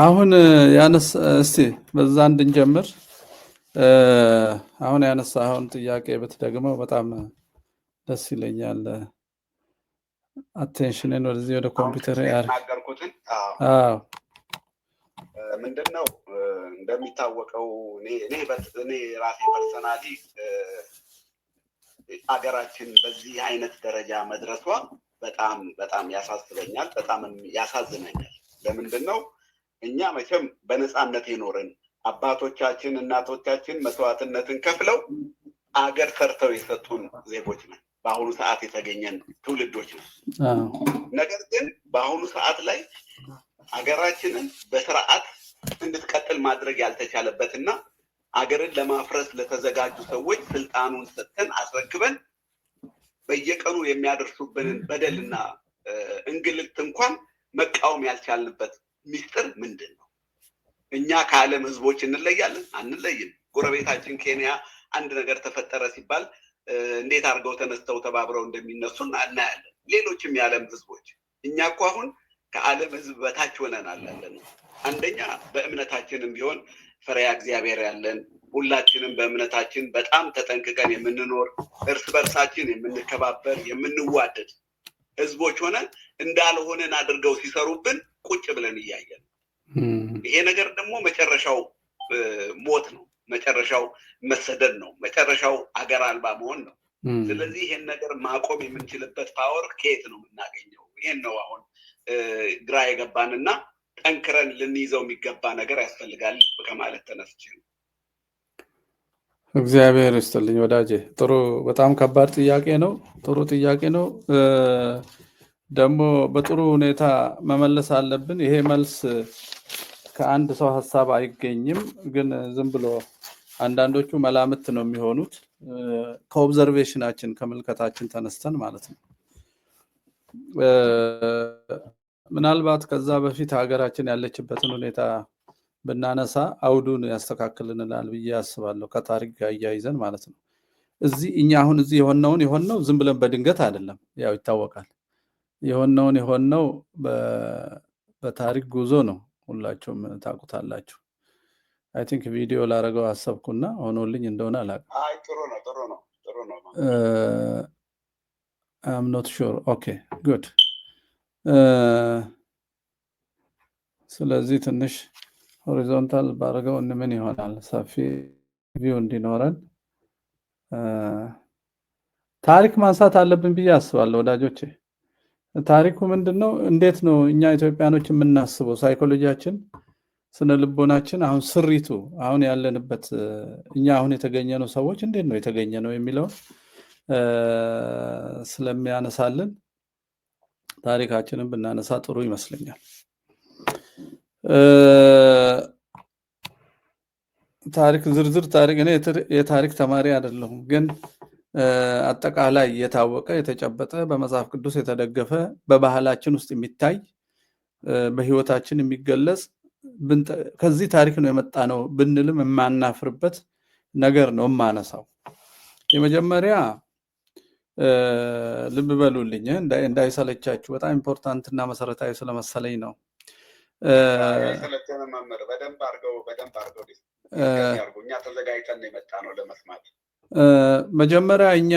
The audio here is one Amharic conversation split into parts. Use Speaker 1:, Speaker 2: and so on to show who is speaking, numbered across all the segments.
Speaker 1: አሁን ያነሳ እስቲ በዛ እንድንጀምር አሁን ያነሳውን ጥያቄ ብትደግመው በጣም ደስ ይለኛል። አቴንሽንን ወደዚህ ወደ ኮምፒውተር
Speaker 2: ያናገርኩትን ምንድነው እንደሚታወቀው እኔ ራሴ ፐርሰናሊ አገራችን በዚህ አይነት ደረጃ መድረሷ በጣም በጣም ያሳስበኛል፣ በጣም ያሳዝነኛል። ለምንድነው እኛ መቼም በነፃነት የኖርን አባቶቻችን እናቶቻችን መስዋዕትነትን ከፍለው አገር ሰርተው የሰጡን ዜጎች ነን። በአሁኑ ሰዓት የተገኘን ትውልዶች ነን። ነገር ግን በአሁኑ ሰዓት ላይ አገራችንን በስርዓት እንድትቀጥል ማድረግ ያልተቻለበትና አገርን ለማፍረስ ለተዘጋጁ ሰዎች ስልጣኑን ሰጥተን አስረክበን በየቀኑ የሚያደርሱብንን በደልና እንግልት እንኳን መቃወም ያልቻልንበት ሚስጥር ምንድን ነው? እኛ ከዓለም ህዝቦች እንለያለን? አንለይም። ጎረቤታችን ኬንያ አንድ ነገር ተፈጠረ ሲባል እንዴት አድርገው ተነስተው ተባብረው እንደሚነሱ እናያለን። ሌሎችም የዓለም ህዝቦች እኛ እኮ አሁን ከዓለም ህዝብ በታች ሆነናል ያለን። አንደኛ በእምነታችንም ቢሆን ፈሪሃ እግዚአብሔር ያለን፣ ሁላችንም በእምነታችን በጣም ተጠንቅቀን የምንኖር፣ እርስ በርሳችን የምንከባበር የምንዋደድ ህዝቦች ሆነን እንዳልሆነን አድርገው ሲሰሩብን ቁጭ ብለን እያየን፣ ይሄ ነገር ደግሞ መጨረሻው ሞት ነው፣ መጨረሻው መሰደድ ነው፣ መጨረሻው አገር አልባ መሆን ነው። ስለዚህ ይሄን ነገር ማቆም የምንችልበት ፓወር ከየት ነው የምናገኘው? ይሄን ነው አሁን ግራ የገባንና ጠንክረን ልንይዘው የሚገባ ነገር ያስፈልጋል ከማለት ተነስቼ ነው።
Speaker 1: እግዚአብሔር ይስጥልኝ ወዳጄ። ጥሩ፣ በጣም ከባድ ጥያቄ ነው። ጥሩ ጥያቄ ነው። ደግሞ በጥሩ ሁኔታ መመለስ አለብን። ይሄ መልስ ከአንድ ሰው ሀሳብ አይገኝም፣ ግን ዝም ብሎ አንዳንዶቹ መላምት ነው የሚሆኑት ከኦብዘርቬሽናችን ከምልከታችን ተነስተን ማለት ነው። ምናልባት ከዛ በፊት ሀገራችን ያለችበትን ሁኔታ ብናነሳ አውዱን ያስተካክልናል ብዬ አስባለሁ፣ ከታሪክ ጋር እያይዘን ማለት ነው። እኛ አሁን እዚህ የሆነው ዝም ብለን በድንገት አይደለም፣ ያው ይታወቃል። የሆነው በታሪክ ጉዞ ነው። ሁላችሁም ታውቁታላችሁ። አይ ቲንክ ቪዲዮ ላረገው አሰብኩና ሆኖልኝ እንደሆነ አላውቅም።
Speaker 2: አይ ጥሩ ነው።
Speaker 1: I'm not sure. Okay, good. ስለዚህ ትንሽ ሆሪዞንታል ባረገው ምን ይሆናል? ሰፊ ቪው እንዲኖረን ታሪክ ማንሳት አለብን ብዬ አስባለሁ ወዳጆቼ። ታሪኩ ምንድነው? እንዴት ነው እኛ ኢትዮጵያኖች የምናስበው? ሳይኮሎጂያችን፣ ስነ ልቦናችን፣ አሁን ስሪቱ፣ አሁን ያለንበት እኛ አሁን የተገኘነው ሰዎች እንዴት ነው የተገኘነው የሚለው ስለሚያነሳልን ታሪካችንን ብናነሳ ጥሩ ይመስለኛል። ታሪክ ዝርዝር ታሪክ እኔ የታሪክ ተማሪ አይደለሁም፣ ግን አጠቃላይ የታወቀ የተጨበጠ በመጽሐፍ ቅዱስ የተደገፈ በባህላችን ውስጥ የሚታይ በህይወታችን የሚገለጽ ከዚህ ታሪክ ነው የመጣ ነው ብንልም የማናፍርበት ነገር ነው የማነሳው። የመጀመሪያ ልብ በሉልኝ እንዳይሰለቻችሁ፣ በጣም ኢምፖርታንት እና መሰረታዊ ስለመሰለኝ ነው።
Speaker 2: ስለተነ መምህር በደንብ አድርገው እኛ ተዘጋጅተን ነው የመጣ ነው ለመስማት።
Speaker 1: መጀመሪያ እኛ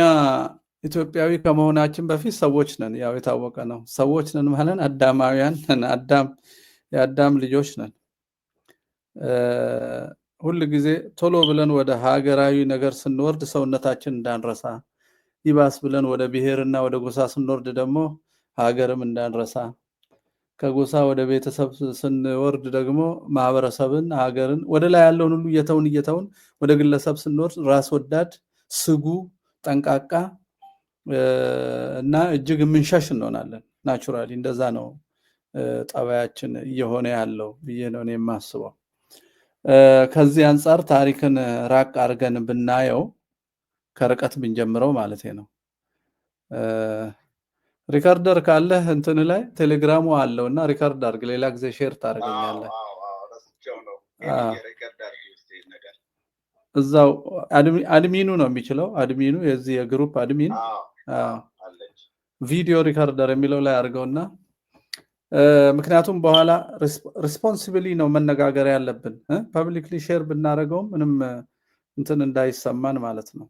Speaker 1: ኢትዮጵያዊ ከመሆናችን በፊት ሰዎች ነን። ያው የታወቀ ነው። ሰዎች ነን ማለት አዳማውያን ነን። የአዳም ልጆች ነን። ሁሉ ጊዜ ቶሎ ብለን ወደ ሀገራዊ ነገር ስንወርድ ሰውነታችን እንዳንረሳ፣ ይባስ ብለን ወደ ብሔርና ወደ ጎሳ ስንወርድ ደግሞ ሀገርም እንዳንረሳ፣ ከጎሳ ወደ ቤተሰብ ስንወርድ ደግሞ ማህበረሰብን፣ ሀገርን፣ ወደ ላይ ያለውን ሁሉ እየተውን ወደ ግለሰብ ስንወርድ ራስ ወዳድ፣ ስጉ፣ ጠንቃቃ እና እጅግ የምንሸሽ እንሆናለን። ናቹራሊ እንደዛ ነው ጠባያችን እየሆነ ያለው ብዬ ነው እኔ የማስበው። ከዚህ አንፃር ታሪክን ራቅ አድርገን ብናየው ከርቀት ብንጀምረው ማለት ነው። ሪከርደር ካለህ እንትን ላይ ቴሌግራሙ አለውና ሪከርድ አድርግ፣ ሌላ ጊዜ ሼር ታደርገኛለህ። እዛው አድሚኑ ነው የሚችለው፣ አድሚኑ የዚህ የግሩፕ አድሚን ቪዲዮ ሪከርደር የሚለው ላይ አድርገውና ምክንያቱም በኋላ ሪስፖንሲብሊ ነው መነጋገር ያለብን ፐብሊክሊ ሼር ብናደርገው ምንም እንትን እንዳይሰማን ማለት ነው።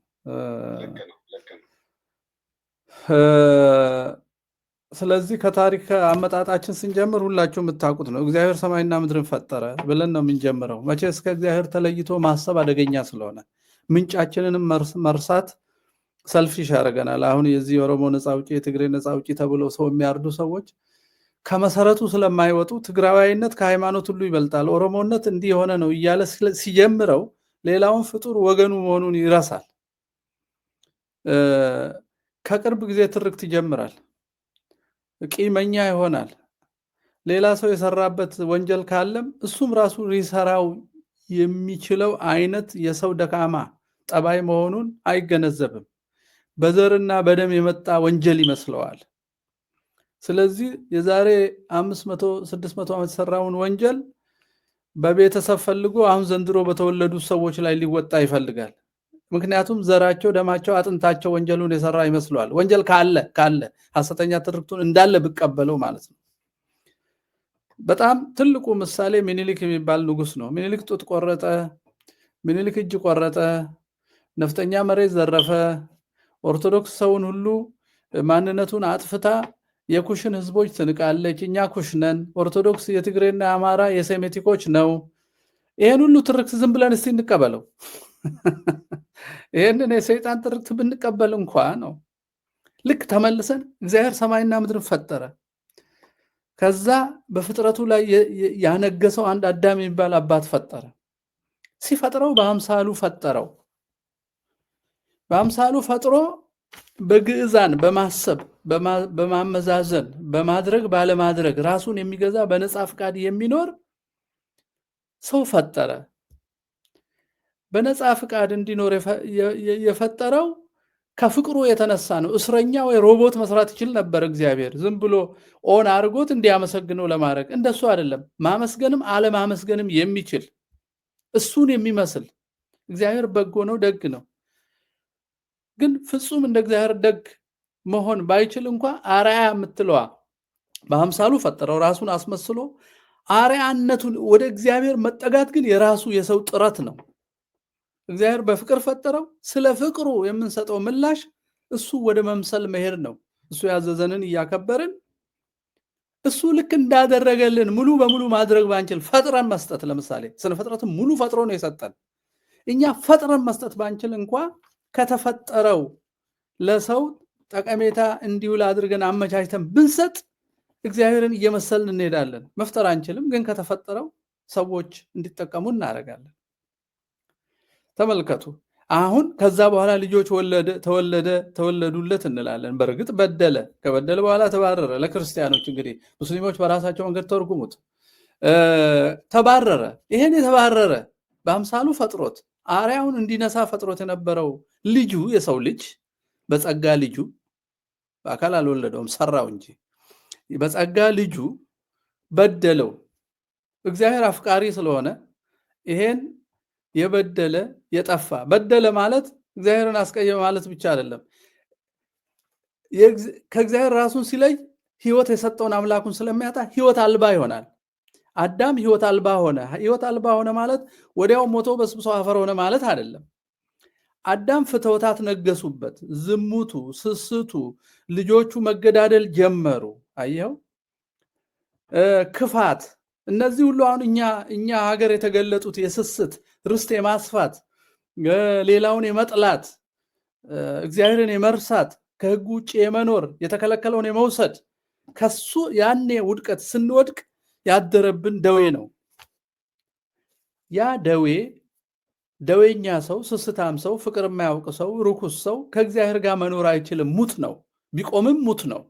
Speaker 1: ስለዚህ ከታሪክ አመጣጣችን ስንጀምር ሁላችሁ የምታውቁት ነው። እግዚአብሔር ሰማይና ምድርን ፈጠረ ብለን ነው የምንጀምረው። መቼስ ከእግዚአብሔር ተለይቶ ማሰብ አደገኛ ስለሆነ ምንጫችንንም መርሳት ሰልፊሽ ያደርገናል። አሁን የዚህ የኦሮሞ ነፃ አውጪ የትግሬ ነፃ አውጪ ተብለው ሰው የሚያርዱ ሰዎች ከመሰረቱ ስለማይወጡ ትግራዋይነት ከሃይማኖት ሁሉ ይበልጣል፣ ኦሮሞነት እንዲህ የሆነ ነው እያለ ሲጀምረው ሌላውን ፍጡር ወገኑ መሆኑን ይረሳል። ከቅርብ ጊዜ ትርክት ይጀምራል፣ ቂመኛ ይሆናል። ሌላ ሰው የሰራበት ወንጀል ካለም እሱም ራሱ ሊሰራው የሚችለው አይነት የሰው ደካማ ጠባይ መሆኑን አይገነዘብም። በዘርና በደም የመጣ ወንጀል ይመስለዋል። ስለዚህ የዛሬ 500 600 ዓመት ሰራውን ወንጀል በቤተሰብ ፈልጎ አሁን ዘንድሮ በተወለዱ ሰዎች ላይ ሊወጣ ይፈልጋል። ምክንያቱም ዘራቸው፣ ደማቸው፣ አጥንታቸው ወንጀሉን የሰራ ይመስለዋል። ወንጀል ካለ ሐሰተኛ ትርክቱን እንዳለ ብቀበለው ማለት ነው። በጣም ትልቁ ምሳሌ ሚኒሊክ የሚባል ንጉስ ነው። ሚኒሊክ ጡት ቆረጠ፣ ሚኒሊክ እጅ ቆረጠ፣ ነፍጠኛ መሬት ዘረፈ፣ ኦርቶዶክስ ሰውን ሁሉ ማንነቱን አጥፍታ የኩሽን ህዝቦች ትንቃለች፣ እኛ ኩሽ ነን፣ ኦርቶዶክስ የትግሬና የአማራ የሴሜቲኮች ነው። ይሄን ሁሉ ትርክት ዝም ብለን እስቲ እንቀበለው። ይሄንን የሰይጣን ትርክት ብንቀበል እንኳን ነው ልክ ተመልሰን እግዚአብሔር ሰማይና ምድርን ፈጠረ። ከዛ በፍጥረቱ ላይ ያነገሰው አንድ አዳም የሚባል አባት ፈጠረ። ሲፈጥረው በአምሳሉ ፈጠረው። በአምሳሉ ፈጥሮ በግዕዛን በማሰብ በማመዛዘን በማድረግ ባለማድረግ ራሱን የሚገዛ በነፃ ፍቃድ የሚኖር ሰው ፈጠረ። በነፃ ፍቃድ እንዲኖር የፈጠረው ከፍቅሩ የተነሳ ነው። እስረኛ ወይ ሮቦት መስራት ይችል ነበር እግዚአብሔር ዝም ብሎ ኦን አድርጎት እንዲያመሰግነው ለማድረግ። እንደሱ አይደለም። ማመስገንም አለማመስገንም የሚችል እሱን የሚመስል እግዚአብሔር በጎ ነው፣ ደግ ነው። ግን ፍጹም እንደ እግዚአብሔር ደግ መሆን ባይችል እንኳን አርአያ የምትለዋ በአምሳሉ ፈጠረው ራሱን አስመስሎ። አርአያነቱን ወደ እግዚአብሔር መጠጋት ግን የራሱ የሰው ጥረት ነው። እግዚአብሔር በፍቅር ፈጠረው። ስለ ፍቅሩ የምንሰጠው ምላሽ እሱ ወደ መምሰል መሄድ ነው። እሱ ያዘዘንን እያከበርን እሱ ልክ እንዳደረገልን ሙሉ በሙሉ ማድረግ ባንችል ፈጥረን መስጠት፣ ለምሳሌ ስነ ፍጥረትን ሙሉ ፈጥሮ ነው የሰጠን። እኛ ፈጥረን መስጠት ባንችል እንኳን ከተፈጠረው ለሰው ጠቀሜታ እንዲውል አድርገን አመቻችተን ብንሰጥ እግዚአብሔርን እየመሰልን እንሄዳለን። መፍጠር አንችልም፣ ግን ከተፈጠረው ሰዎች እንዲጠቀሙ እናደርጋለን። ተመልከቱ። አሁን ከዛ በኋላ ልጆች ተወለዱለት እንላለን። በእርግጥ በደለ፣ ከበደለ በኋላ ተባረረ። ለክርስቲያኖች እንግዲህ ሙስሊሞች በራሳቸው መንገድ ተርጉሙት። ተባረረ። ይሄን የተባረረ በአምሳሉ ፈጥሮት አርአያውን እንዲነሳ ፈጥሮት የነበረው ልጁ የሰው ልጅ በጸጋ ልጁ በአካል አልወለደውም ሰራው እንጂ በጸጋ ልጁ በደለው። እግዚአብሔር አፍቃሪ ስለሆነ ይሄን የበደለ የጠፋ በደለ ማለት እግዚአብሔርን አስቀየመ ማለት ብቻ አይደለም። ከእግዚአብሔር ራሱን ሲለይ ህይወት የሰጠውን አምላኩን ስለሚያጣ ህይወት አልባ ይሆናል። አዳም ህይወት አልባ ሆነ። ህይወት አልባ ሆነ ማለት ወዲያው ሞቶ በስብሶ አፈር ሆነ ማለት አይደለም። አዳም ፍትወታት ነገሱበት። ዝሙቱ፣ ስስቱ፣ ልጆቹ መገዳደል ጀመሩ። አየው፣ ክፋት፣ እነዚህ ሁሉ አሁን እኛ ሀገር የተገለጡት የስስት ርስት የማስፋት ሌላውን የመጥላት እግዚአብሔርን የመርሳት ከህግ ውጭ የመኖር የተከለከለውን የመውሰድ ከሱ ያኔ ውድቀት ስንወድቅ ያደረብን ደዌ ነው። ያ ደዌኛ ሰው፣ ስስታም ሰው፣ ፍቅር የማያውቅ ሰው፣ ርኩስ ሰው ከእግዚአብሔር ጋር መኖር አይችልም። ሙት ነው። ቢቆምም ሙት ነው።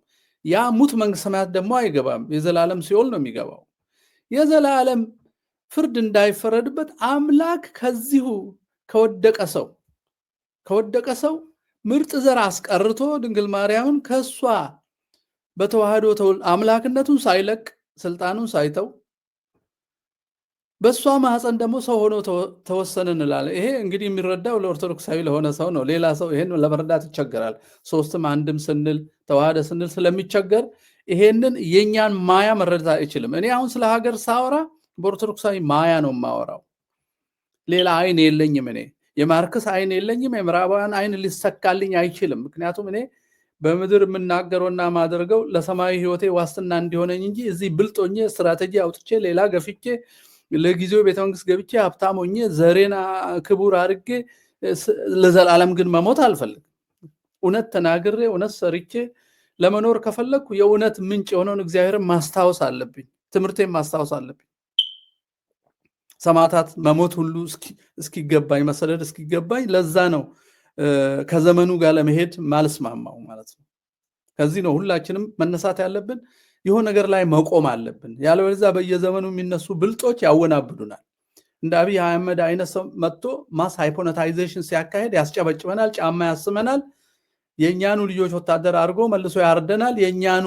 Speaker 1: ያ ሙት መንግስተ ሰማያት ደግሞ አይገባም። የዘላለም ሲኦል ነው የሚገባው። የዘላለም ፍርድ እንዳይፈረድበት አምላክ ከዚሁ ከወደቀ ሰው ምርጥ ዘር አስቀርቶ ድንግል ማርያምን ከሷ በተዋህዶ አምላክነቱን ሳይለቅ ስልጣኑን ሳይተው በሷ ማህፀን ደግሞ ሰው ሆኖ ተወሰነ እንላለን። ይሄ እንግዲህ የሚረዳው ለኦርቶዶክሳዊ ለሆነ ሰው ነው። ሌላ ሰው ይሄን ለመረዳት ይቸገራል። ሶስትም አንድም ስንል ተዋህደ ስንል ስለሚቸገር ይሄንን የኛን ማያ መረዳት አይችልም። እኔ አሁን ስለ ሀገር ሳወራ በኦርቶዶክሳዊ ማያ ነው የማወራው። ሌላ አይን የለኝም። እኔ የማርክስ አይን የለኝም። የምዕራባውያን አይን ሊሰካልኝ አይችልም። ምክንያቱም እኔ በምድር የምናገረውና ማደርገው ለሰማያዊ ህይወቴ ዋስትና እንዲሆነኝ እንጂ እዚህ ብልጦኜ ስትራቴጂ አውጥቼ ሌላ ገፍቼ ለጊዜው ቤተመንግስት ገብቼ ሀብታም ሆኜ ዘሬና ክቡር አድርጌ ለዘላለም ግን መሞት አልፈልግም። እውነት ተናግሬ እውነት ሰርቼ ለመኖር ከፈለግኩ የእውነት ምንጭ የሆነውን እግዚአብሔርን ማስታወስ አለብኝ። ትምህርቴን ማስታወስ አለብኝ። ሰማዕታት መሞት ሁሉ እስኪገባኝ መሰደድ እስኪገባኝ ለዛ ነው ከዘመኑ ጋር ለመሄድ ማልስማማው ማለት ነው። ከዚህ ነው ሁላችንም መነሳት ያለብን። የሆነ ነገር ላይ መቆም አለብን። ያለበለዚያ በየዘመኑ የሚነሱ ብልጦች ያወናብዱናል። እንደ አብይ አህመድ አይነት ሰው መጥቶ ማስ ሃይፖኖታይዜሽን ሲያካሄድ ያስጨበጭበናል፣ ጫማ ያስመናል፣ የኛኑ ልጆች ወታደር አድርጎ መልሶ ያርደናል፣ የኛኑ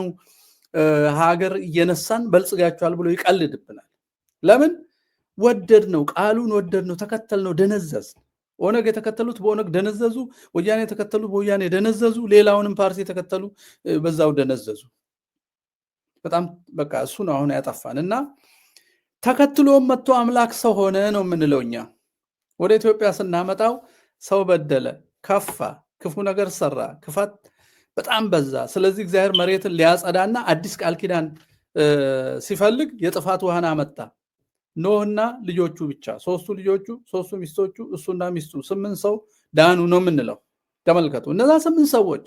Speaker 1: ሀገር እየነሳን በልጽጋቸዋል ብሎ ይቀልድብናል። ለምን ወደድ ነው፣ ቃሉን ወደድ ነው፣ ተከተል ነው፣ ደነዘዝ። ኦነግ የተከተሉት በኦነግ ደነዘዙ፣ ወያኔ የተከተሉት በወያኔ ደነዘዙ፣ ሌላውንም ፓርቲ የተከተሉ በዛው ደነዘዙ። በጣም በቃ እሱ ነው አሁን ያጠፋን። እና ተከትሎም መጥቶ አምላክ ሰው ሆነ ነው የምንለው እኛ። ወደ ኢትዮጵያ ስናመጣው ሰው በደለ፣ ከፋ፣ ክፉ ነገር ሰራ፣ ክፋት በጣም በዛ። ስለዚህ እግዚአብሔር መሬትን ሊያጸዳና አዲስ ቃል ኪዳን ሲፈልግ የጥፋት ውሃን አመጣ። ኖህና ልጆቹ ብቻ፣ ሶስቱ ልጆቹ፣ ሶስቱ ሚስቶቹ፣ እሱና ሚስቱ 8 ሰው ዳኑ ነው የምንለው። ተመልከቱ፣ እነዛ 8 ሰዎች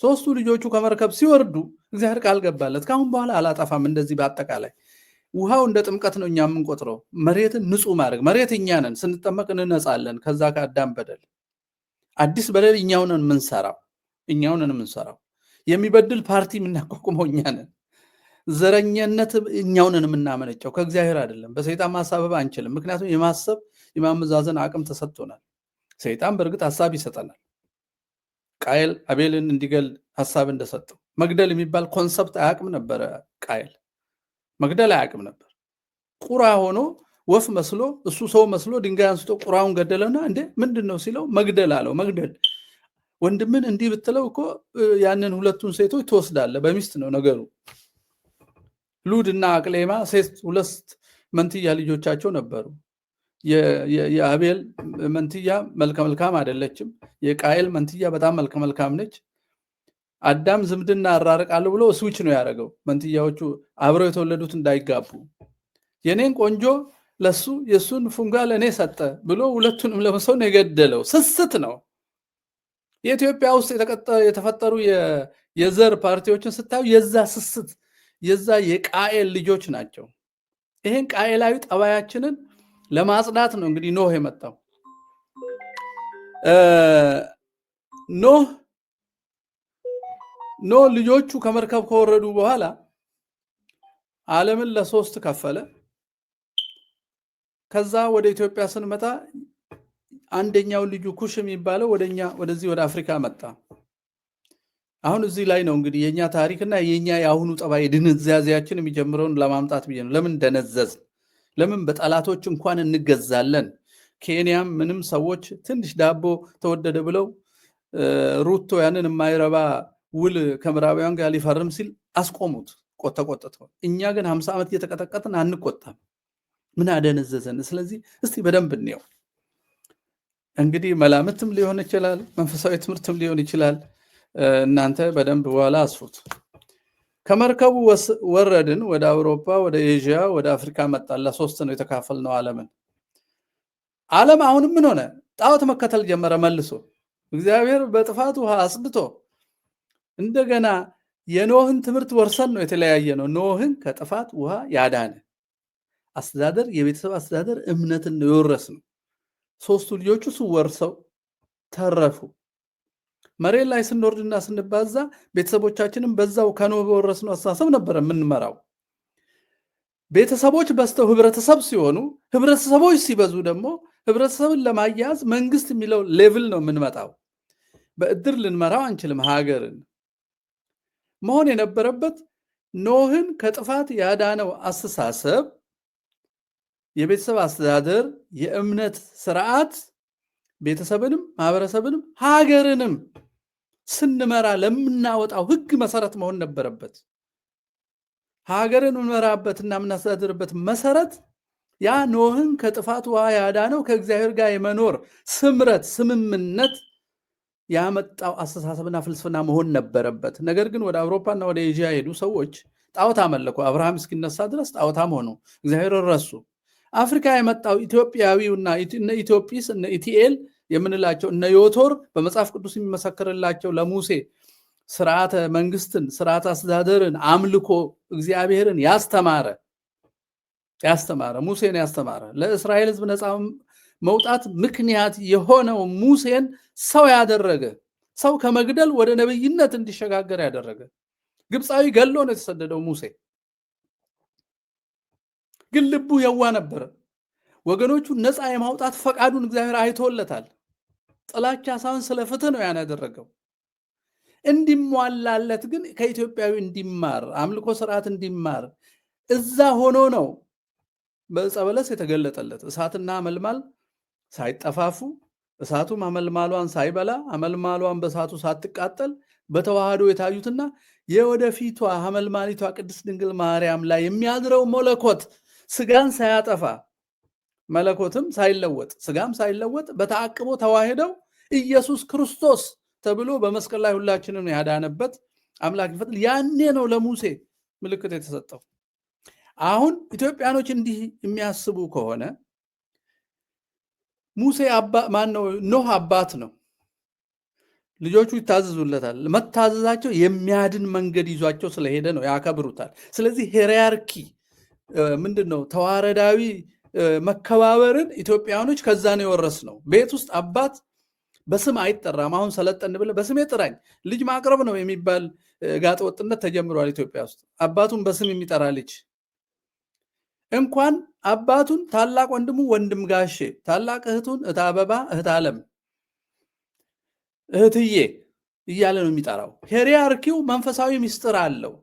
Speaker 1: ሶስቱ ልጆቹ ከመርከብ ሲወርዱ እግዚአብሔር ቃል ገባለት፣ ካሁን በኋላ አላጠፋም። እንደዚህ በአጠቃላይ ውሃው እንደ ጥምቀት ነው እኛ የምንቆጥረው። መሬትን ንጹህ ማድረግ፣ መሬት እኛ ነን። ስንጠመቅ እንነጻለን ከዛ ከአዳም በደል። አዲስ በደል እኛው ነን የምንሰራው። የሚበድል ፓርቲ የምናቋቁመው እኛ ነን። ዘረኝነት እኛው ነን የምናመነጨው፣ ከእግዚአብሔር አይደለም። በሰይጣን ማሳበብ አንችልም። ምክንያቱም የማሰብ የማመዛዘን አቅም ተሰጥቶናል። ሰይጣን በእርግጥ ሀሳብ ይሰጠናል። ቃየል አቤልን እንዲገል ሀሳብ እንደሰጠው መግደል የሚባል ኮንሰፕት አያቅም ነበረ። ቃየል መግደል አያቅም ነበር። ቁራ ሆኖ ወፍ መስሎ እሱ ሰው መስሎ ድንጋይ አንስቶ ቁራውን ገደለና እንዴ ምንድን ነው ሲለው መግደል አለው። መግደል ወንድምን እንዲህ ብትለው እኮ ያንን ሁለቱን ሴቶች ትወስዳለህ። በሚስት ነው ነገሩ። ሉድ እና አቅሌማ ሴት 2 መንትያ ልጆቻቸው ነበሩ። የአቤል መንትያ መልከ መልካም አይደለችም። የቃየል መንትያ በጣም መልከ መልካም ነች። አዳም ዝምድና አራርቃለሁ ብሎ ስዊች ነው ያደረገው። መንትያዎቹ አብረው የተወለዱት እንዳይጋቡ የኔን ቆንጆ ለሱ የሱን ፉንጋ ለኔ ሰጠ ብሎ ሁለቱንም ለመሰው ነው የገደለው። ስስት ነው። የኢትዮጵያ ውስጥ የተፈጠሩ የዘር ፓርቲዎችን ስታዩ የዛ ስስት የዛ የቃየል ልጆች ናቸው። ይሄን ቃየላዊ ጠባያችንን ለማጽዳት ነው እንግዲህ ኖህ የመጣው። ኖህ ልጆቹ ከመርከብ ከወረዱ በኋላ ዓለምን ለ3 ከፈለ። ከዛ ወደ ኢትዮጵያ ስንመጣ አንደኛው ልጁ ኩሽ የሚባለው ወደዚህ ወደ አፍሪካ መጣ። አሁን እዚህ ላይ ነው እንግዲህ የኛ ታሪክና የኛ የአሁኑ ጠባይ ድንዛዜያችን የሚጀምረውን ለማምጣት ብዬ ነው። ለምን ደነዘዝ? ለምን በጠላቶች እንኳን እንገዛለን? ኬንያም ምንም ሰዎች ትንሽ ዳቦ ተወደደ ብለው ሩቶ ያንን የማይረባ ውል ከምዕራባውያን ጋር ሊፈርም ሲል አስቆሙት፣ ተቆጥተው። እኛ ግን 50 ዓመት እየተቀጠቀጥን አንቆጣም። ምን አደነዘዘን? ስለዚህ እስቲ በደንብ እንየው። እንግዲህ መላምትም ሊሆን ይችላል፣ መንፈሳዊ ትምህርትም ሊሆን ይችላል። እናንተ በደንብ በኋላ አስፉት። ከመርከቡ ወረድን። ወደ አውሮፓ፣ ወደ ኤዥያ፣ ወደ አፍሪካ መጣን። ለ3 ነው የተካፈልነው ዓለምን። ዓለም አሁንም ምን ሆነ? ጣዖት መከተል ጀመረ መልሶ። እግዚአብሔር በጥፋት ውሃ አጽድቶ እንደገና የኖህን ትምህርት ወርሰን ነው የተለያየ ነው። ኖህን ከጥፋት ውሃ ያዳነ አስተዳደር፣ የቤተሰብ አስተዳደር እምነትን ነው የወረስ ነው። 3ቱ ልጆቹ ወርሰው ተረፉ። መሬት ላይ ስንወርድና ስንባዛ ቤተሰቦቻችንም በዛው ከኖህ በወረስነው አስተሳሰብ ነበር የምንመራው። ቤተሰቦች በስተው ህብረተሰብ ሲሆኑ፣ ህብረተሰቦች ሲበዙ ደግሞ ህብረተሰብን ለማያያዝ መንግስት የሚለው ሌቭል ነው የምንመጣው። በእድር ልንመራው አንችልም። ሀገርን መሆን የነበረበት ኖህን ከጥፋት ያዳነው አስተሳሰብ የቤተሰብ አስተዳደር፣ የእምነት ስርዓት ቤተሰብንም ማህበረሰብንም ሀገርንም ስንመራ ለምናወጣው ህግ መሰረት መሆን ነበረበት። ሀገርን እንመራበትና የምናስተዳድርበት መሰረት ያ ኖህን ከጥፋት ውሃ ያዳነው ከእግዚአብሔር ጋር የመኖር ስምረት ስምምነት ያመጣው አስተሳሰብና ፍልስፍና መሆን ነበረበት። ነገር ግን ወደ አውሮፓና ወደ ኤዥያ ሄዱ ሰዎች ጣዖት አመለኩ። አብርሃም እስኪነሳ ድረስ ጣዖታም ሆኑ፣ እግዚአብሔር ረሱ። አፍሪካ የመጣው ኢትዮጵያዊውና እነ ኢትዮጲስ እነ ኢቲኤል የምንላቸው እነ ዮቶር በመጽሐፍ ቅዱስ የሚመሰክርላቸው ለሙሴ ስርዓተ መንግስትን ስርዓተ አስተዳደርን አምልኮ እግዚአብሔርን ያስተማረ ሙሴን ያስተማረ ለእስራኤል ህዝብ ነፃ መውጣት ምክንያት የሆነው ሙሴን ሰው ያደረገ ሰው ከመግደል ወደ ነብይነት እንዲሸጋገር ያደረገ ግብፃዊ ገሎ ነው የተሰደደው ሙሴ። ግን ልቡ የዋ ነበር። ወገኖቹ ነፃ የማውጣት ፈቃዱን እግዚአብሔር አይቶለታል። ጥላቻ ሳይሆን ስለ ፍትህ ነው ያን ያደረገው። እንዲሟላለት ግን ከኢትዮጵያዊ እንዲማር አምልኮ ስርዓት እንዲማር እዛ ሆኖ ነው በዕፀ በለስ የተገለጠለት። እሳትና አመልማል ሳይጠፋፉ እሳቱም አመልማሏን ሳይበላ አመልማሏን በእሳቱ ሳትቃጠል በተዋህዶ የታዩትና የወደፊቷ አመልማሊቷ ቅድስት ድንግል ማርያም ላይ የሚያድረው መለኮት ስጋን ሳያጠፋ መለኮትም ሳይለወጥ ስጋም ሳይለወጥ በተአቅቦ ተዋህደው ኢየሱስ ክርስቶስ ተብሎ በመስቀል ላይ ሁላችንን ያዳነበት አምላክ ይፈጥል። ያኔ ነው ለሙሴ ምልክት የተሰጠው። አሁን ኢትዮጵያኖች እንዲህ የሚያስቡ ከሆነ ሙሴ ኖህ አባት ነው። ልጆቹ ይታዘዙለታል። መታዘዛቸው የሚያድን መንገድ ይዟቸው ስለሄደ ነው፣ ያከብሩታል። ስለዚህ ሄራርኪ ምንድነው? ተዋረዳዊ መከባበርን ኢትዮጵያኖች ከዛ ነው የወረስ ነው። ቤት ውስጥ አባት በስም አይጠራም። አሁን ሰለጠን ብለህ በስሜ ጥራኝ ልጅ ማቅረብ ነው የሚባል ጋጠ ወጥነት ተጀምሯል ኢትዮጵያ ውስጥ። አባቱን በስም የሚጠራ ልጅ እንኳን አባቱን ታላቅ ወንድሙ ወንድም ጋሼ፣ ታላቅ እህቱን እህት አበባ፣ እህት ዓለም፣ እህትዬ እያለ ነው የሚጠራው። ሄራርኪው መንፈሳዊ ምስጢር አለው።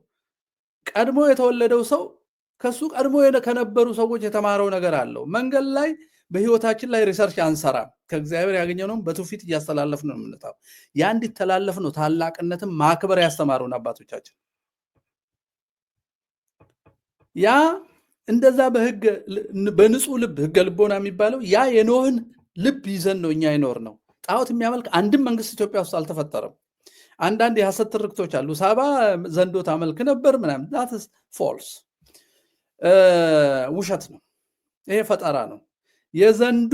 Speaker 1: ቀድሞ የተወለደው ሰው ከሱ ቀድሞ ከነበሩ ሰዎች የተማረው ነገር አለው። መንገድ ላይ በህይወታችን ላይ ሪሰርች አንሰራም። ከእግዚአብሔር ያገኘነውም በትውፊት እያስተላለፍ ነው የምንመጣው። ያ እንዲተላለፍ ነው ታላቅነትን ማክበር ያስተማሩን አባቶቻችን። ያ እንደዛ በንጹህ ልብ ህገ ልቦና የሚባለው ያ የኖህን ልብ ይዘን ነው እኛ ይኖር ነው። ጣዖት የሚያመልክ አንድም መንግስት ኢትዮጵያ ውስጥ አልተፈጠረም። አንዳንድ የሐሰት ትርክቶች አሉ። ሳባ ዘንዶ ታመልክ ነበር ምናምን፣ that is false፣ ውሸት ነው። ይሄ ፈጠራ ነው። የዘንዶ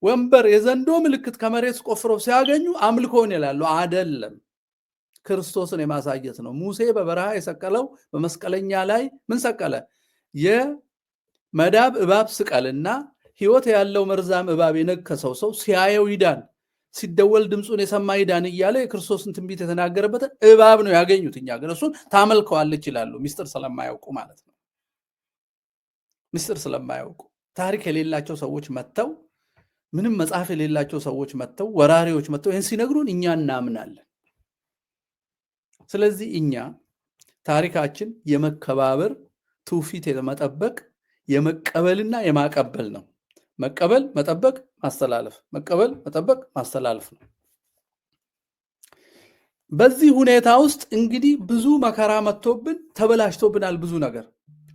Speaker 1: ወንበር የዘንዶ ምልክት ከመሬት ቆፍረው ሲያገኙ አምልኮን ይላሉ። አይደለም፣ ክርስቶስን የማሳየት ነው። ሙሴ በበረሃ የሰቀለው በመስቀለኛ ላይ ምን ሰቀለ? የመዳብ እባብ ስቀልና ህይወት ያለው መርዛም እባብ የነከሰው ሰው ሲያየው ይዳን፣ ሲደወል ድምፁን የሰማ ይዳን እያለ የክርስቶስን ትንቢት የተናገረበት እባብ ነው ያገኙት። እኛ ግን እሱን ታመልከዋለች ይላሉ። ሚስጥር ስለማያውቁ ማለት ነው። ሚስጥር ስለማያውቁ ታሪክ የሌላቸው ሰዎች መጥተው ምንም መጽሐፍ የሌላቸው ሰዎች መጥተው ወራሪዎች መጥተው ይህን ሲነግሩን እኛ እናምናለን። ስለዚህ እኛ ታሪካችን የመከባበር ትውፊት የመጠበቅ የመቀበልና የማቀበል ነው። መቀበል፣ መጠበቅ፣ ማስተላለፍ፣ መቀበል፣ መጠበቅ፣ ማስተላለፍ ነው። በዚህ ሁኔታ ውስጥ እንግዲህ ብዙ መከራ መጥቶብን ተበላሽቶብናል ብዙ ነገር።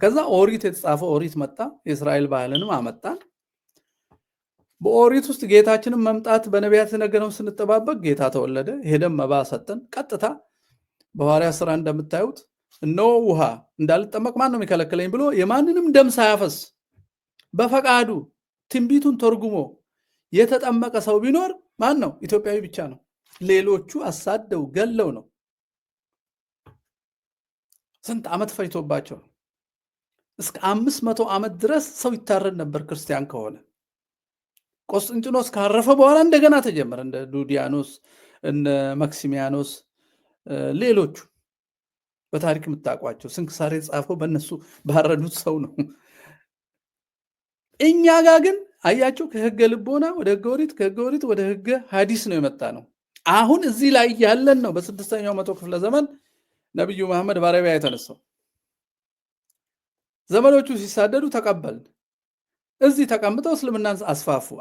Speaker 1: ከዛ ኦሪት የተጻፈው ኦሪት መጣ። የእስራኤል ባህልንም አመጣን። በኦሪት ውስጥ ጌታችንን መምጣት በነቢያት የተነገረውን ስንጠባበቅ ጌታ ተወለደ። ሄደን መባ ሰጠን። ቀጥታ በሐዋርያት ሥራ እንደምታዩት እነሆ ውሃ እንዳልጠመቅ ማን ነው የሚከለክለኝ ብሎ የማንንም ደም ሳያፈስ በፈቃዱ ትንቢቱን ተርጉሞ የተጠመቀ ሰው ቢኖር ማን ነው? ኢትዮጵያዊ ብቻ ነው። ሌሎቹ አሳደው ገለው ነው። ስንት ዓመት ፈጅቶባቸው እስከ 500 ዓመት ድረስ ሰው ይታረድ ነበር ክርስቲያን ከሆነ። ቆስጠንጢኖስ ካረፈ በኋላ እንደገና ተጀመረ። እንደ ዱዲያኖስ እነ ማክሲሚያኖስ ሌሎቹ በታሪክ የምታውቋቸው ስንክሳር የጻፈው በእነሱ ባረዱት ሰው ነው። እኛ ጋር ግን አያቸው ከህገ ልቦና ወደ ህገ ኦሪት ከህገ ኦሪት ወደ ህገ ሐዲስ ነው የመጣ ነው። አሁን እዚህ ላይ ያለን ነው። በ6ኛው መቶ ክፍለ ዘመን ነብዩ መሐመድ በአረቢያ የተነሳው ዘመኖቹ ሲሳደዱ ተቀበልን። እዚህ ተቀምጠው እስልምናን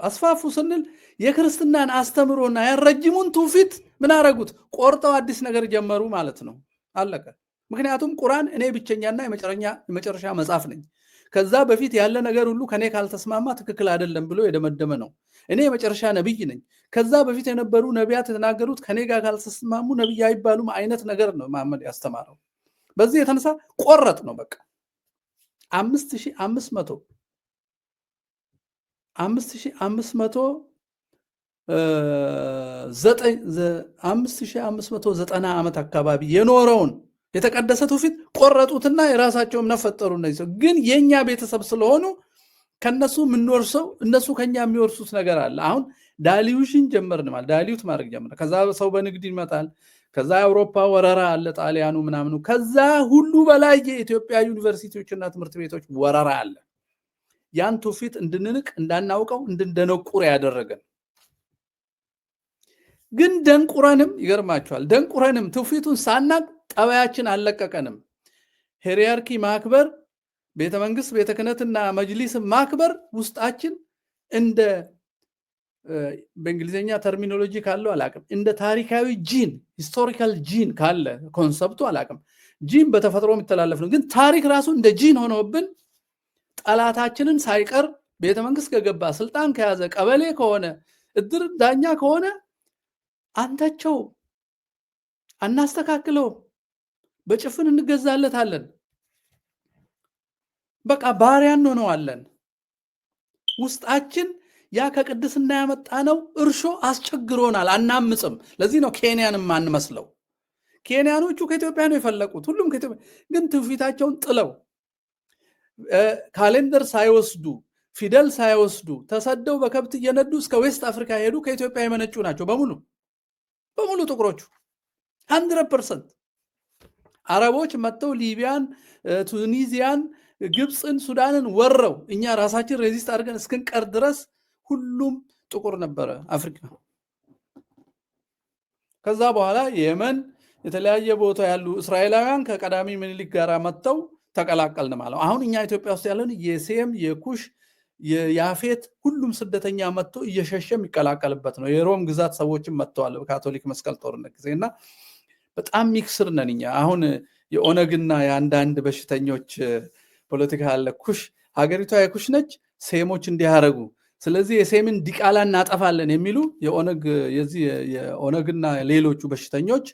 Speaker 1: አስፋፉ ስንል የክርስትናን አስተምሮና ያረጅሙን ትውፊት ምን አረጉት? ቆርጠው አዲስ ነገር ጀመሩ ማለት ነው። አለቀ። ምክንያቱም ቁርአን እኔ ብቸኛና የመጨረሻ መጽሐፍ ነኝ፣ ከዛ በፊት ያለ ነገር ሁሉ ከኔ ካልተስማማ ትክክል አይደለም ብሎ የደመደመ ነው። እኔ የመጨረሻ ነብይ ነኝ፣ ከዛ በፊት የነበሩ ነቢያት የተናገሩት ከኔ ጋር ካልተስማሙ ነብይ አይባሉም አይነት ነገር ነው መሐመድ ያስተማረው። በዚህ የተነሳ ቆረጥ ነው በቃ 5590 ዓመት አካባቢ የኖረውን የተቀደሰ ትውፊት ቆረጡትና የራሳቸው እምነት ፈጠሩ። እነዚህ ግን የኛ ቤተሰብ ስለሆኑ ከነሱ የምንወርሰው እነሱ ከኛ የሚወርሱት ነገር አለ። አሁን ዳሊዩሽን ጀመርን ማለት ዳሊዩት ማድረግ ጀመርን። ከዛ ሰው በንግድ ይመጣል። ከዛ የአውሮፓ ወረራ አለ፣ ጣሊያኑ ምናምኑ። ከዛ ሁሉ በላይ የኢትዮጵያ ዩኒቨርሲቲዎችና ትምህርት ቤቶች ወረራ አለ። ያን ትውፊት እንድንንቅ እንዳናውቀው እንድንደነቁር ያደረገን ግን ደንቁረንም ይገርማቸዋል። ደንቁረንም ትውፊቱን ሳናቅ ጠባያችን አልለቀቀንም። ሄሪያርኪ ማክበር፣ ቤተመንግስት ቤተ ክህነትና መጅሊስ ማክበር ውስጣችን እንደ በእንግሊዝኛ ተርሚኖሎጂ ካለው አላቅም፣ እንደ ታሪካዊ ጂን ሂስቶሪካል ጂን ካለ ኮንሰፕቱ አላቅም። ጂን በተፈጥሮ የሚተላለፍ ነው፣ ግን ታሪክ ራሱ እንደ ጂን ሆኖብን ጠላታችንን ሳይቀር ቤተመንግስት ከገባ ስልጣን ከያዘ ቀበሌ ከሆነ እድር ዳኛ ከሆነ አንተቸው አናስተካክለው፣ በጭፍን እንገዛለታለን። በቃ ባሪያ እንሆነዋለን። ውስጣችን ያ ከቅድስና ያመጣ ነው እርሾ አስቸግሮናል፣ አናምጽም። ለዚህ ነው ኬንያንም ማንመስለው። ኬንያኖቹ ከኢትዮጵያ ነው የፈለቁት፣ ሁሉም ከኢትዮጵያ ግን ትውፊታቸውን ጥለው ካሌንደር ሳይወስዱ ፊደል ሳይወስዱ ተሰደው በከብት እየነዱ እስከ ዌስት አፍሪካ ሄዱ። ከኢትዮጵያ የመነጩ ናቸው በሙሉ ጥቁሮቹ 100%። አረቦች መጥተው ሊቢያን፣ ቱኒዚያን፣ ግብፅን፣ ሱዳንን ወረው እኛ ራሳችን ሬዚስት አድርገን እስክንቀር ድረስ ሁሉም ጥቁር ነበረ አፍሪካ። ከዛ በኋላ የመን የተለያየ ቦታ ያሉ እስራኤላውያን ከቀዳሚ ምኒልክ ጋር መጥተው ተቀላቀልን ማለት ነው። አሁን እኛ ኢትዮጵያ ውስጥ ያለን የሴም የኩሽ የያፌት ሁሉም ስደተኛ መጥቶ እየሸሸ የሚቀላቀልበት ነው። የሮም ግዛት ሰዎችም መጥተዋል በካቶሊክ መስቀል ጦርነት ጊዜ እና በጣም ሚክስር ነን እኛ። አሁን የኦነግና የአንዳንድ በሽተኞች ፖለቲካ አለ። ኩሽ ሀገሪቷ የኩሽ ነች፣ ሴሞች እንዲያረጉ ስለዚህ የሴምን ዲቃላ እናጠፋለን የሚሉ የኦነግና ሌሎቹ በሽተኞች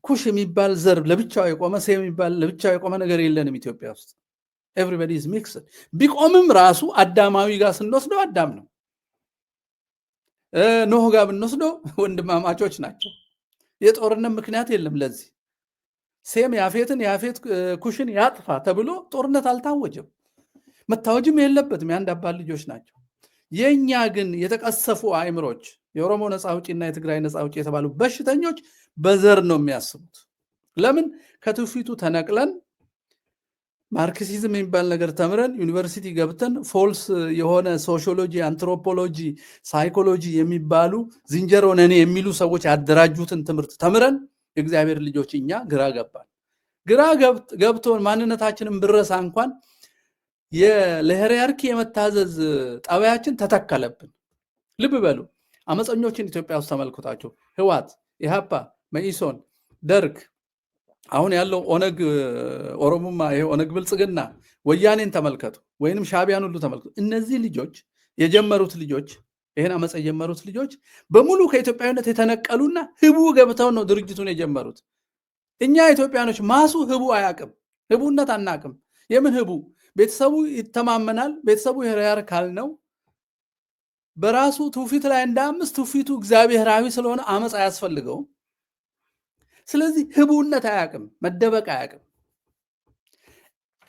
Speaker 1: ኩሽ የሚባል ዘር ለብቻው የቆመ ሴም የሚባል ለብቻው የቆመ ነገር የለንም ኢትዮጵያ ውስጥ። ኤቭሪባዲ ኢዝ ሚክስድ። ቢቆምም ራሱ አዳማዊ ጋር ስንወስደው አዳም ነው። ኖህ ጋር ብንወስደው ወንድማማቾች ናቸው። የጦርነት ምክንያት የለም ለዚህ። ሴም ያፌትን ያፌት ኩሽን ያጥፋ ተብሎ ጦርነት አልታወጀም፣ መታወጅም የለበትም። የአንድ አባት ልጆች ናቸው። የኛ ግን የተቀሰፉ አእምሮች የኦሮሞ ነፃ አውጪና የትግራይ ነፃ አውጪ የተባሉ በሽተኞች በዘር ነው የሚያስቡት። ለምን? ከትውፊቱ ተነቅለን ማርክሲዝም የሚባል ነገር ተምረን ዩኒቨርሲቲ ገብተን ፎልስ የሆነ ሶሺዮሎጂ፣ አንትሮፖሎጂ፣ ሳይኮሎጂ የሚባሉ ዝንጀሮ ነን የሚሉ ሰዎች ያደራጁትን ትምህርት ተምረን የእግዚአብሔር ልጆች እኛ ግራ ገባን። ግራ ገብቶን ማንነታችንን ብረሳ እንኳን ለሄሪያርኪ የመታዘዝ ጠባያችን ተተከለብን። ልብ በሉ፣ አመፀኞችን ኢትዮጵያ ውስጥ ተመልክቷቸው ህዋት፣ ኢሃፓ፣ መኢሶን፣ ደርግ፣ አሁን ያለው ኦነግ ኦሮሞማ፣ ይሄ ኦነግ ብልጽግና፣ ወያኔን ተመልከቱ፣ ወይንም ሻቢያን ሁሉ ተመልከቱ። እነዚህ ልጆች የጀመሩት ልጆች ይሄን አመፀ የጀመሩት ልጆች በሙሉ ከኢትዮጵያዊነት የተነቀሉና ህቡ ገብተው ነው ድርጅቱን የጀመሩት። እኛ ኢትዮጵያኖች ማሱ ህቡ አያቅም፣ ህቡነት አናቅም። የምን ህቡ? ቤተሰቡ ይተማመናል። ቤተሰቡ ሄሪያርካል ነው። በራሱ ትውፊት ላይ እንዳምስት ትውፊቱ እግዚአብሔራዊ ስለሆነ አመፅ አያስፈልገውም። ስለዚህ ህቡነት አያቅም፣ መደበቅ አያቅም።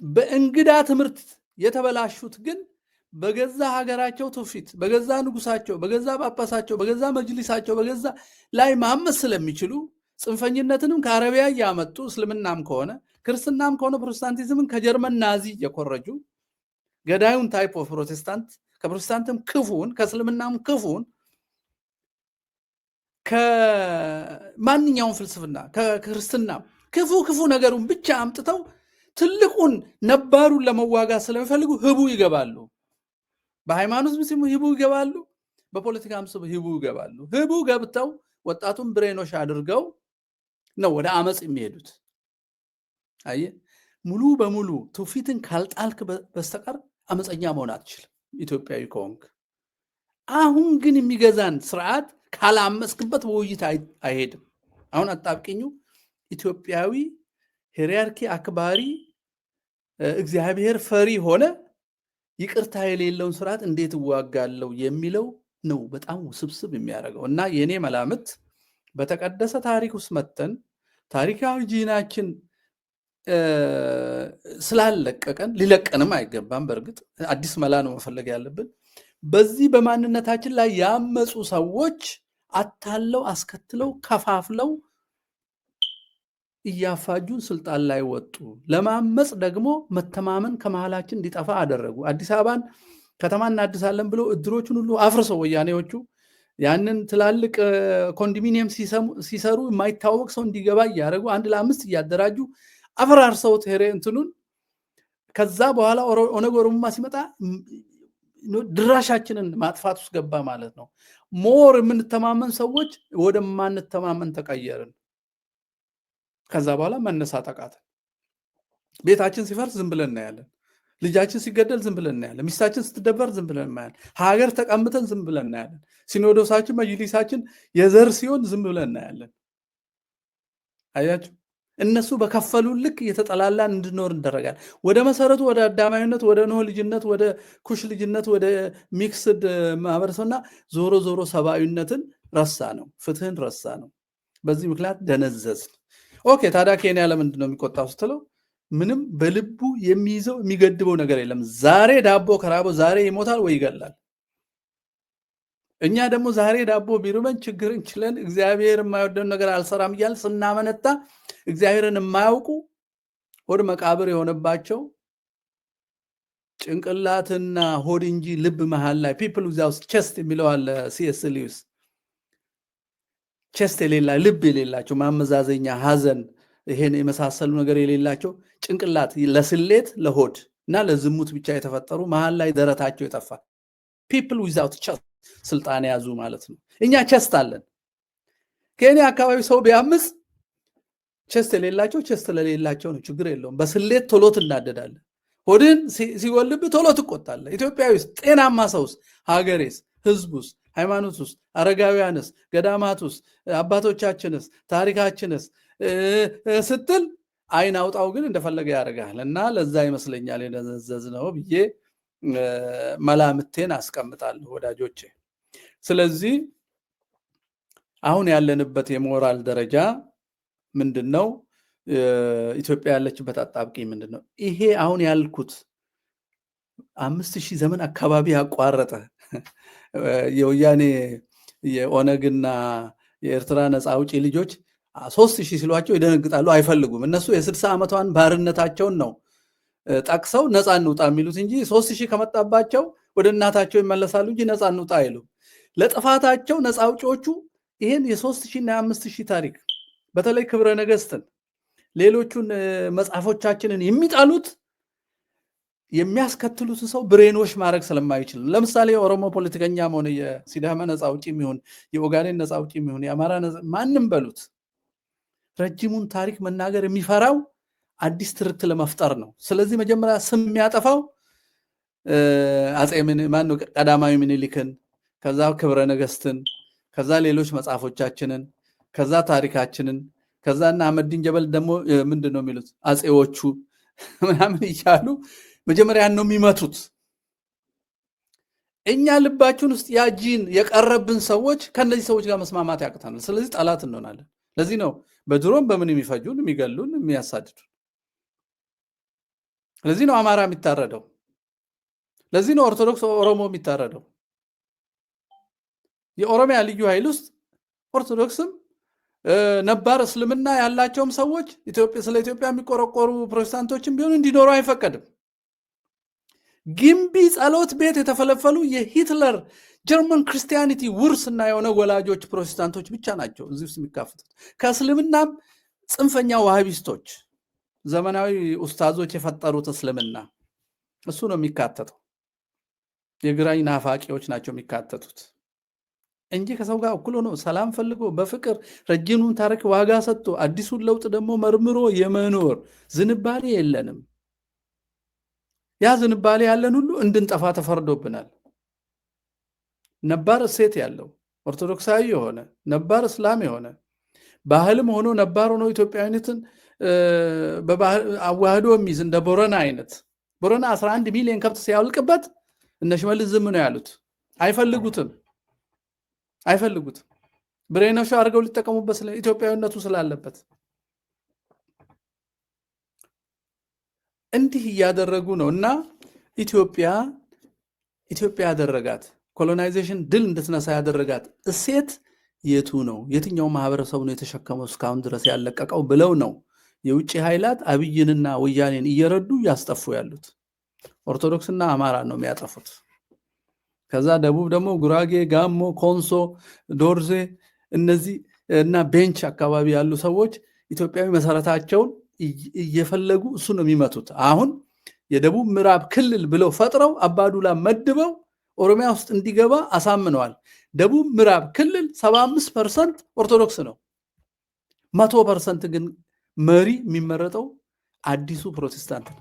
Speaker 1: በእንግዳ ትምህርት የተበላሹት ግን በገዛ ሀገራቸው ትውፊት፣ በገዛ ንጉሳቸው፣ በገዛ ጳጳሳቸው፣ በገዛ መጅሊሳቸው በገዛ ላይ ማመስ ስለሚችሉ ጽንፈኝነትንም ከአረቢያ እያመጡ እስልምናም ከሆነ ክርስትናም ከሆነ ፕሮቴስታንቲዝምን ከጀርመን ናዚ እየኮረጁ ገዳዩን ታይፕ ኦፍ ፕሮቴስታንት ከፕሮቴስታንትም ክፉን ከእስልምናም ክፉን ከማንኛውም ፍልስፍና ከክርስትናም ክፉ ነገሩን ብቻ አምጥተው ትልቁን ነባሩን ለመዋጋት ስለሚፈልጉ ህቡ ይገባሉ። በሃይማኖት ስም ህቡ ይገባሉ፣ በፖለቲካም ስም ህቡ ይገባሉ። ህቡ ገብተው ወጣቱን ብሬኖሽ አድርገው ነው ወደ አመጽ የሚሄዱት። አየ ሙሉ በሙሉ ትውፊትን ካልጣልክ በስተቀር አመፀኛ መሆን አትችልም ኢትዮጵያዊ ከሆንክ። አሁን ግን የሚገዛን ስርዓት ካላመስክበት በውይይት አይሄድም። አሁን አጣብቂኙ ኢትዮጵያዊ ሄሪያርኪ አክባሪ እግዚአብሔር ፈሪ ሆነ ይቅርታ የሌለውን ስርዓት እንዴት እዋጋለው የሚለው ነው በጣም ውስብስብ የሚያደርገው። እና የኔ መላምት በተቀደሰ ታሪክ ውስጥ መተን ታሪካዊ ጂናችን ስላለቀቀን ሊለቀንም አይገባም። በእርግጥ አዲስ መላ ነው መፈለግ ያለብን። በዚህ በማንነታችን ላይ ያመፁ ሰዎች አታለው አስከትለው ከፋፍለው እያፋጁን ስልጣን ላይ ወጡ። ለማመፅ ደግሞ መተማመን ከመሃላችን እንዲጠፋ አደረጉ። አዲስ አበባን ከተማ እናድሳለን ብሎ እድሮቹን ሁሉ አፍርሰው ወያኔዎቹ ያንን ትላልቅ ኮንዶሚኒየም ሲሰሩ የማይታወቅ ሰው እንዲገባ እያደረጉ 1 ለ5 እያደራጁ አፈራርሰውት ሄሬ እንትኑን ከዛ በኋላ ኦነግ ኦሮሞማ ሲመጣ ድራሻችንን ማጥፋት ውስጥ ገባ ማለት ነው። ሞር የምንተማመን ሰዎች ወደማንተማመን ተቀየርን። ከዛ በኋላ መነሳት አቃተን። ቤታችን ሲፈርስ ዝም ብለን እናያለን። ልጃችን ሲገደል ዝም ብለን እናያለን። ሚስታችን ስትደበር ዝም ብለን እናያለን። ሀገር ተቀምጠን ዝም ብለን እናያለን። ሲኖዶሳችን መጅሊሳችን የዘር ሲሆን ዝም ብለን እናያለን። አያችሁ፣ እነሱ በከፈሉ ልክ እየተጠላላን እንድኖር እንደረጋል። ወደ መሰረቱ ወደ አዳማዊነት፣ ወደ ኖህ ልጅነት፣ ወደ ኩሽ ልጅነት፣ ወደ ሚክስድ ማህበረሰብና ዞሮ ዞሮ ሰብአዊነትን ረሳ ነው፣ ፍትህን ረሳ ነው። በዚህ ምክንያት ደነዘዝን። ኦኬ፣ ታዲያ ኬንያ ለምንድን ነው የሚቆጣው ስትለው ምንም በልቡ የሚይዘው የሚገድበው ነገር የለም። ዛሬ ዳቦ ከራበው ዛሬ ይሞታል ወይ ይገላል። እኛ ደግሞ ዛሬ ዳቦ ቢርበን ችግርን ችለን እግዚአብሔር የማይወደውን ነገር አልሰራም እያል ስናመነታ እግዚአብሔርን የማያውቁ ሆድ መቃብር የሆነባቸው ጭንቅላትና ሆድ እንጂ ልብ መሃል ላይ ፒፕል ዊዛውት ቸስት የሚለው አለ ሲኤስ ሊዊስ። ቸስት የሌላ ልብ የሌላቸው ማመዛዘኛ፣ ሀዘን፣ ይሄን የመሳሰሉ ነገር የሌላቸው ጭንቅላት ለስሌት ለሆድ እና ለዝሙት ብቻ የተፈጠሩ መሃል ላይ ደረታቸው የጠፋ ፒፕል ዊዛውት ቸስት ስልጣን ያዙ ማለት ነው። እኛ ቸስት አለን። ኬንያ አካባቢ ሰው ቢያምፅ ቸስት የሌላቸው ቸስት ለሌላቸው ነው፣ ችግር የለውም። በስሌት ቶሎ ትናደዳለህ። ሆድን ሲጎልብ ቶሎ ትቆጣለህ። ኢትዮጵያዊ ውስጥ ጤናማ ሰውስ፣ ሀገሬስ፣ ህዝቡስ፣ ሃይማኖት ውስጥ፣ አረጋውያንስ፣ ገዳማት ውስጥ፣ አባቶቻችንስ፣ ታሪካችንስ ስትል አይን አውጣው ግን እንደፈለገ ያደርጋል። እና ለዛ ይመስለኛል የደነዘዝ ነው ብዬ መላምቴን አስቀምጣለሁ ወዳጆቼ። ስለዚህ አሁን ያለንበት የሞራል ደረጃ ምንድነው? ኢትዮጵያ ያለችበት አጣብቂኝ ምንድነው? ይሄ አሁን ያልኩት 5000 ዘመን አካባቢ ያቋረጠ የወያኔ የኦነግና የኤርትራ ነፃ አውጪ ልጆች 3000 ሲሏቸው ይደነግጣሉ፣ አይፈልጉም። እነሱ የ60 ዓመቷን ባርነታቸውን ነው ጠቅሰው ነፃ እንውጣ የሚሉት እንጂ 3000 ከመጣባቸው ወደ እናታቸው ይመለሳሉ እንጂ ነፃ እንውጣ አይሉም። ለጥፋታቸው ነፃ አውጪዎቹ ይሄን የ3000 እና 5000 ታሪክ በተለይ ክብረ ነገስትን ሌሎቹን መጽሐፎቻችንን የሚጣሉት የሚያስከትሉትን ሰው ብሬኖሽ ማድረግ ስለማይችል። ለምሳሌ የኦሮሞ ፖለቲከኛም ሆነ የሲዳማ ነፃ አውጪ የሚሆን የኦጋዴን ነፃ አውጪ የሚሆን የአማራ ማንም በሉት ረጅሙን ታሪክ መናገር የሚፈራው አዲስ ትርክት ለመፍጠር ነው። ስለዚህ መጀመሪያ ስም የሚያጠፋው ቀዳማዊ ምኒልክን፣ ከዛ ክብረ ነገስትን፣ ከዛ ሌሎች መጽሐፎቻችንን፣ ከዛ ታሪካችንን፣ ከዛና አህመዲን ጀበል ደግሞ ምንድነው የሚሉት አጼዎቹ ምናምን እያሉ መጀመሪያ ነው የሚመቱት። እኛ ልባችን ውስጥ ያጂን የቀረብን ሰዎች ከነዚህ ሰዎች ጋር መስማማት ያቅተናል። ስለዚህ ጠላት እንሆናለን። ለዚህ ነው በድሮም በምን የሚፈጁን፣ የሚገሉን፣ የሚያሳድዱን። ለዚህ ነው አማራ የሚታረደው። ለዚህ ነው ኦርቶዶክስ ኦሮሞ የሚታረደው። የኦሮሚያ ልዩ ኃይል ውስጥ ኦርቶዶክስም ነባር እስልምና ያላቸውም ሰዎች ስለ ኢትዮጵያ የሚቆረቆሩ ፕሮቴስታንቶችም ቢሆኑ እንዲኖሩ አይፈቀድም። ግንቢ ጸሎት ቤት የተፈለፈሉ የሂትለር ጀርመን ክርስቲያኒቲ ውርስ እና የሆነ ወላጆች ፕሮቴስታንቶች ብቻ ናቸው እዚህ ውስጥ የሚካፈቱት። ከእስልምናም ጽንፈኛ ዋሃቢስቶች ዘመናዊ ኡስታዞች የፈጠሩት እስልምና እሱ ነው የሚካተተው። የግራኝ ናፋቂዎች ናቸው የሚካተቱት እንጂ ከሰው ጋር እኩል ሆኖ ሰላም ፈልጎ በፍቅር ረጅሙን ታሪክ ዋጋ ሰጥቶ አዲሱን ለውጥ ደግሞ መርምሮ የመኖር ዝንባሌ የለንም። ያ ዝንባሌ ያለን ሁሉ እንድንጠፋ ተፈርዶብናል። ነባር እሴት ያለው ኦርቶዶክሳዊ የሆነ ነባር እስላም የሆነ ባህልም ሆኖ ነባር ሆኖ ኢትዮጵያዊነትን አዋህዶ የሚይዝ እንደ ቦረና አይነት ቦረና 11 ሚሊዮን ከብት ሲያውልቅበት እነ ሽመልስ ዝም ነው ያሉት። አይፈልጉትም። ብሬነሹ አድርገው ሊጠቀሙበት ኢትዮጵያዊነቱ ስላለበት እንዲህ እያደረጉ ነው። እና ኢትዮጵያ ያደረጋት ኮሎናይዜሽን ድል እንድትነሳ ያደረጋት እሴት የቱ ነው? የትኛው ማህበረሰብ ነው የተሸከመው እስካሁን ድረስ ያለቀቀው ብለው ነው የውጭ ኃይላት አብይንና ወያኔን እየረዱ ያስጠፉ ያሉት። ኦርቶዶክስና አማራ ነው የሚያጠፉት። ከዛ ደቡብ ደግሞ ጉራጌ፣ ጋሞ፣ ኮንሶ፣ ዶርዜ እነዚህ እና ቤንች አካባቢ ያሉ ሰዎች ኢትዮጵያዊ መሰረታቸውን እየፈለጉ እሱ ነው የሚመቱት። አሁን የደቡብ ምዕራብ ክልል ብለው ፈጥረው አባዱላ መድበው ኦሮሚያ ውስጥ እንዲገባ አሳምነዋል። ደቡብ ምዕራብ ክልል 75% ኦርቶዶክስ ነው። 100% ግን መሪ የሚመረጠው አዲሱ ፕሮቴስታንት ነው።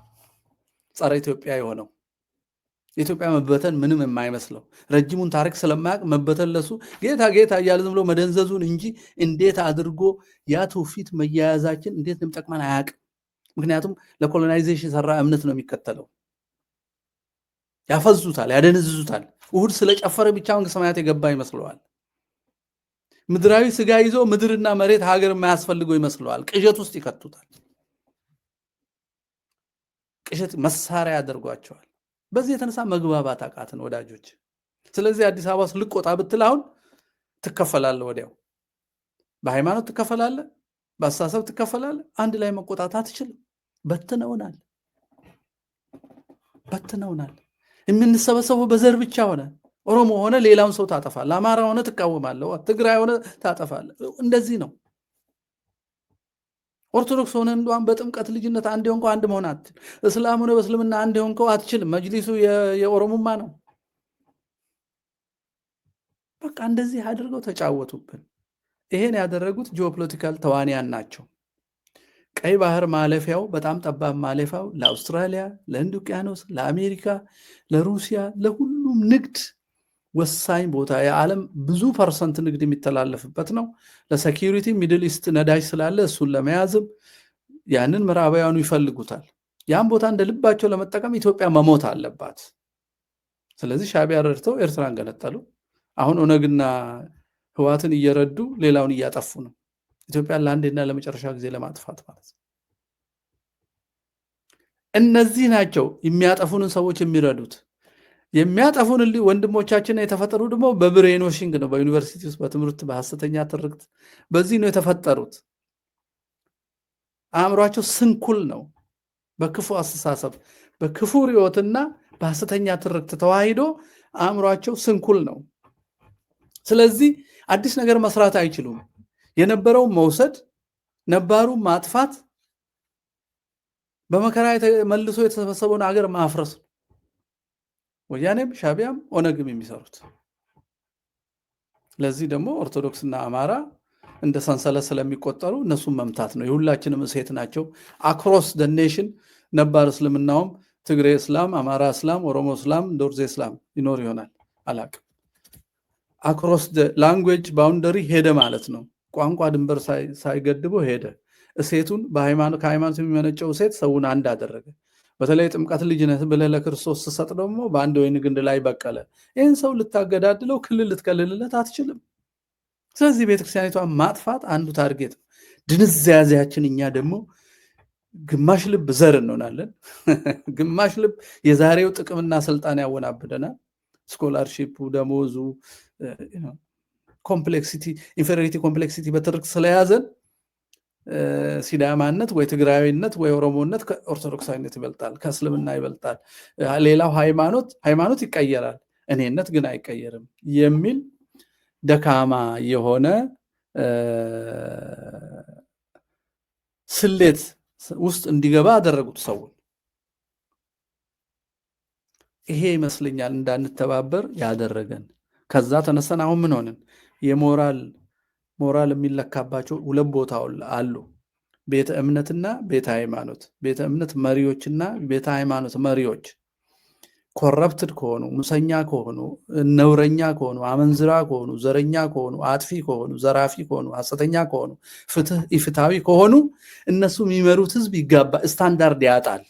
Speaker 1: ጸረ ኢትዮጵያ የሆነው የኢትዮጵያ መበተን ምንም የማይመስለው ረጅሙን ታሪክ ስለማያውቅ መበተን ለሱ ጌታ ጌታ እያለ ዝም ብሎ መደንዘዙን እንጂ እንዴት አድርጎ ያ ትውፊት መያያዛችን እንዴት እንደሚጠቅመን አያውቅም። ምክንያቱም ለኮሎናይዜሽን የሰራ እምነት ነው የሚከተለው። ያፈዙታል፣ ያደነዝዙታል። እሁድ ስለጨፈረ ብቻ መንግስተ ሰማያት የገባ ይመስለዋል። ምድራዊ ስጋ ይዞ ምድርና መሬት ሀገር የማያስፈልገው ይመስለዋል። ቅዠት ውስጥ ይከቱታል። ቅዠት መሳሪያ ያደርጓቸዋል። በዚህ የተነሳ መግባባት አቃትን ወዳጆች። ስለዚህ አዲስ አበባ ውስጥ ልቆጣ ብትል አሁን ትከፈላለህ። ወዲያው በሃይማኖት ትከፈላለህ፣ በአስተሳሰብ ትከፈላለህ። አንድ ላይ መቆጣት አትችልም። በትነውናል። የምንሰበሰበው በዘር ብቻ ሆነ። ኦሮሞ ሆነ ሌላውን ሰው ታጠፋለህ፣ አማራ ሆነ ትቃወማለህ፣ ትግራይ ሆነ ታጠፋለህ። እንደዚህ ነው። ኦርቶዶክስ ሆነ እንኳን በጥምቀት ልጅነት አንድ ሆንከው አንድ መሆን አትችልም። እስላም ሆነ በእስልምና አንድ ሆንከው አትችልም። መጅሊሱ የኦሮሞማ ነው። በቃ እንደዚህ አድርገው ተጫወቱብን። ይሄን ያደረጉት ጂኦፖለቲካል ተዋንያን ናቸው። ቀይ ባህር ማለፊያው በጣም ጠባብ ማለፊያው ለአውስትራሊያ፣ ለህንድ ውቅያኖስ፣ ለአሜሪካ፣ ለሩሲያ፣ ለሁሉም ንግድ ወሳኝ ቦታ፣ የዓለም ብዙ ፐርሰንት ንግድ የሚተላለፍበት ነው። ለሴኪዩሪቲ ሚድል ኢስት ነዳጅ ስላለ እሱን ለመያዝም ያንን ምዕራባውያኑ ይፈልጉታል። ያን ቦታ እንደ ልባቸው ለመጠቀም ኢትዮጵያ መሞት አለባት። ስለዚህ ሻዕቢያ ረድተው ኤርትራን ገነጠሉ። አሁን ኦነግና ህዋትን እየረዱ ሌላውን እያጠፉ ነው። ኢትዮጵያን ለአንዴና ለመጨረሻ ጊዜ ለማጥፋት ማለት ነው። እነዚህ ናቸው የሚያጠፉንን ሰዎች የሚረዱት። የሚያጠፉን ወንድሞቻችን የተፈጠሩ ደግሞ በብሬኖሽንግ ነው። በዩኒቨርሲቲ ውስጥ በትምህርት በሐሰተኛ ትርክት በዚህ ነው የተፈጠሩት። አእምሯቸው ስንኩል ነው። በክፉ አስተሳሰብ በክፉ ርዕዮትና በሐሰተኛ ትርክት ተዋሂዶ አእምሯቸው ስንኩል ነው። ስለዚህ አዲስ ነገር መስራት አይችሉም። የነበረውን መውሰድ፣ ነባሩን ማጥፋት፣ በመከራ መልሶ የተሰበሰበውን ሀገር ማፍረስ ነው ወያኔም ሻዕቢያም ኦነግም የሚሰሩት። ለዚህ ደግሞ ኦርቶዶክስና አማራ እንደ ሰንሰለት ስለሚቆጠሩ እነሱን መምታት ነው። የሁላችንም እሴት ናቸው። አክሮስ ደ ኔሽን ነባር እስልምናውም ትግሬ እስላም፣ አማራ እስላም፣ ኦሮሞ እስላም፣ ዶርዜ እስላም ይኖር ይሆናል አላቅም። አክሮስ ደ ላንጉዌጅ ባውንደሪ ሄደ ማለት ነው። ቋንቋ ድንበር ሳይገድበው ሄደ። እሴቱን ከሃይማኖት የሚመነጨው እሴት ሰውን አንድ አደረገ። በተለይ ጥምቀት ልጅነት ብለህ ለክርስቶስ ስትሰጥ ደግሞ በአንድ ወይን ግንድ ላይ በቀለ። ይህን ሰው ልታገዳድለው ክልል ልትከልልለት አትችልም። ስለዚህ ቤተክርስቲያኒቷን ማጥፋት አንዱ ታርጌት ነው። ድንዛዜያችን እኛ ደግሞ ግማሽ ልብ ዘር እንሆናለን፣ ግማሽ ልብ የዛሬው ጥቅምና ስልጣን ያወናብደናል። ስኮላርሺፑ፣ ደሞዙ፣ ኮምፕሌክሲቲ ኢንፌሪዮሪቲ ኮምፕሌክሲቲ በትርክት ስለያዘን ሲዳማነት ወይ ትግራዊነት ወይ ኦሮሞነት ከኦርቶዶክሳዊነት ይበልጣል፣ ከእስልምና ይበልጣል። ሌላው ሃይማኖት ይቀየራል፣ እኔነት ግን አይቀየርም የሚል ደካማ የሆነ ስሌት ውስጥ እንዲገባ አደረጉት ሰውን። ይሄ ይመስለኛል እንዳንተባበር ያደረገን። ከዛ ተነስተን አሁን ምን ሆንን? ሞራል የሚለካባቸው ሁለት ቦታ አሉ፣ ቤተ እምነትና ቤተ ሃይማኖት። ቤተ እምነት መሪዎችና ቤተ ሃይማኖት መሪዎች ኮረፕትድ ከሆኑ፣ ሙሰኛ ከሆኑ፣ ነውረኛ ከሆኑ፣ አመንዝራ ከሆኑ፣ ዘረኛ ከሆኑ፣ አጥፊ ከሆኑ፣ ዘራፊ ከሆኑ፣ ሐሰተኛ ከሆኑ፣ ፍትህ ኢፍትሃዊ ከሆኑ እነሱ የሚመሩት ህዝብ ስታንዳርድ ያጣል።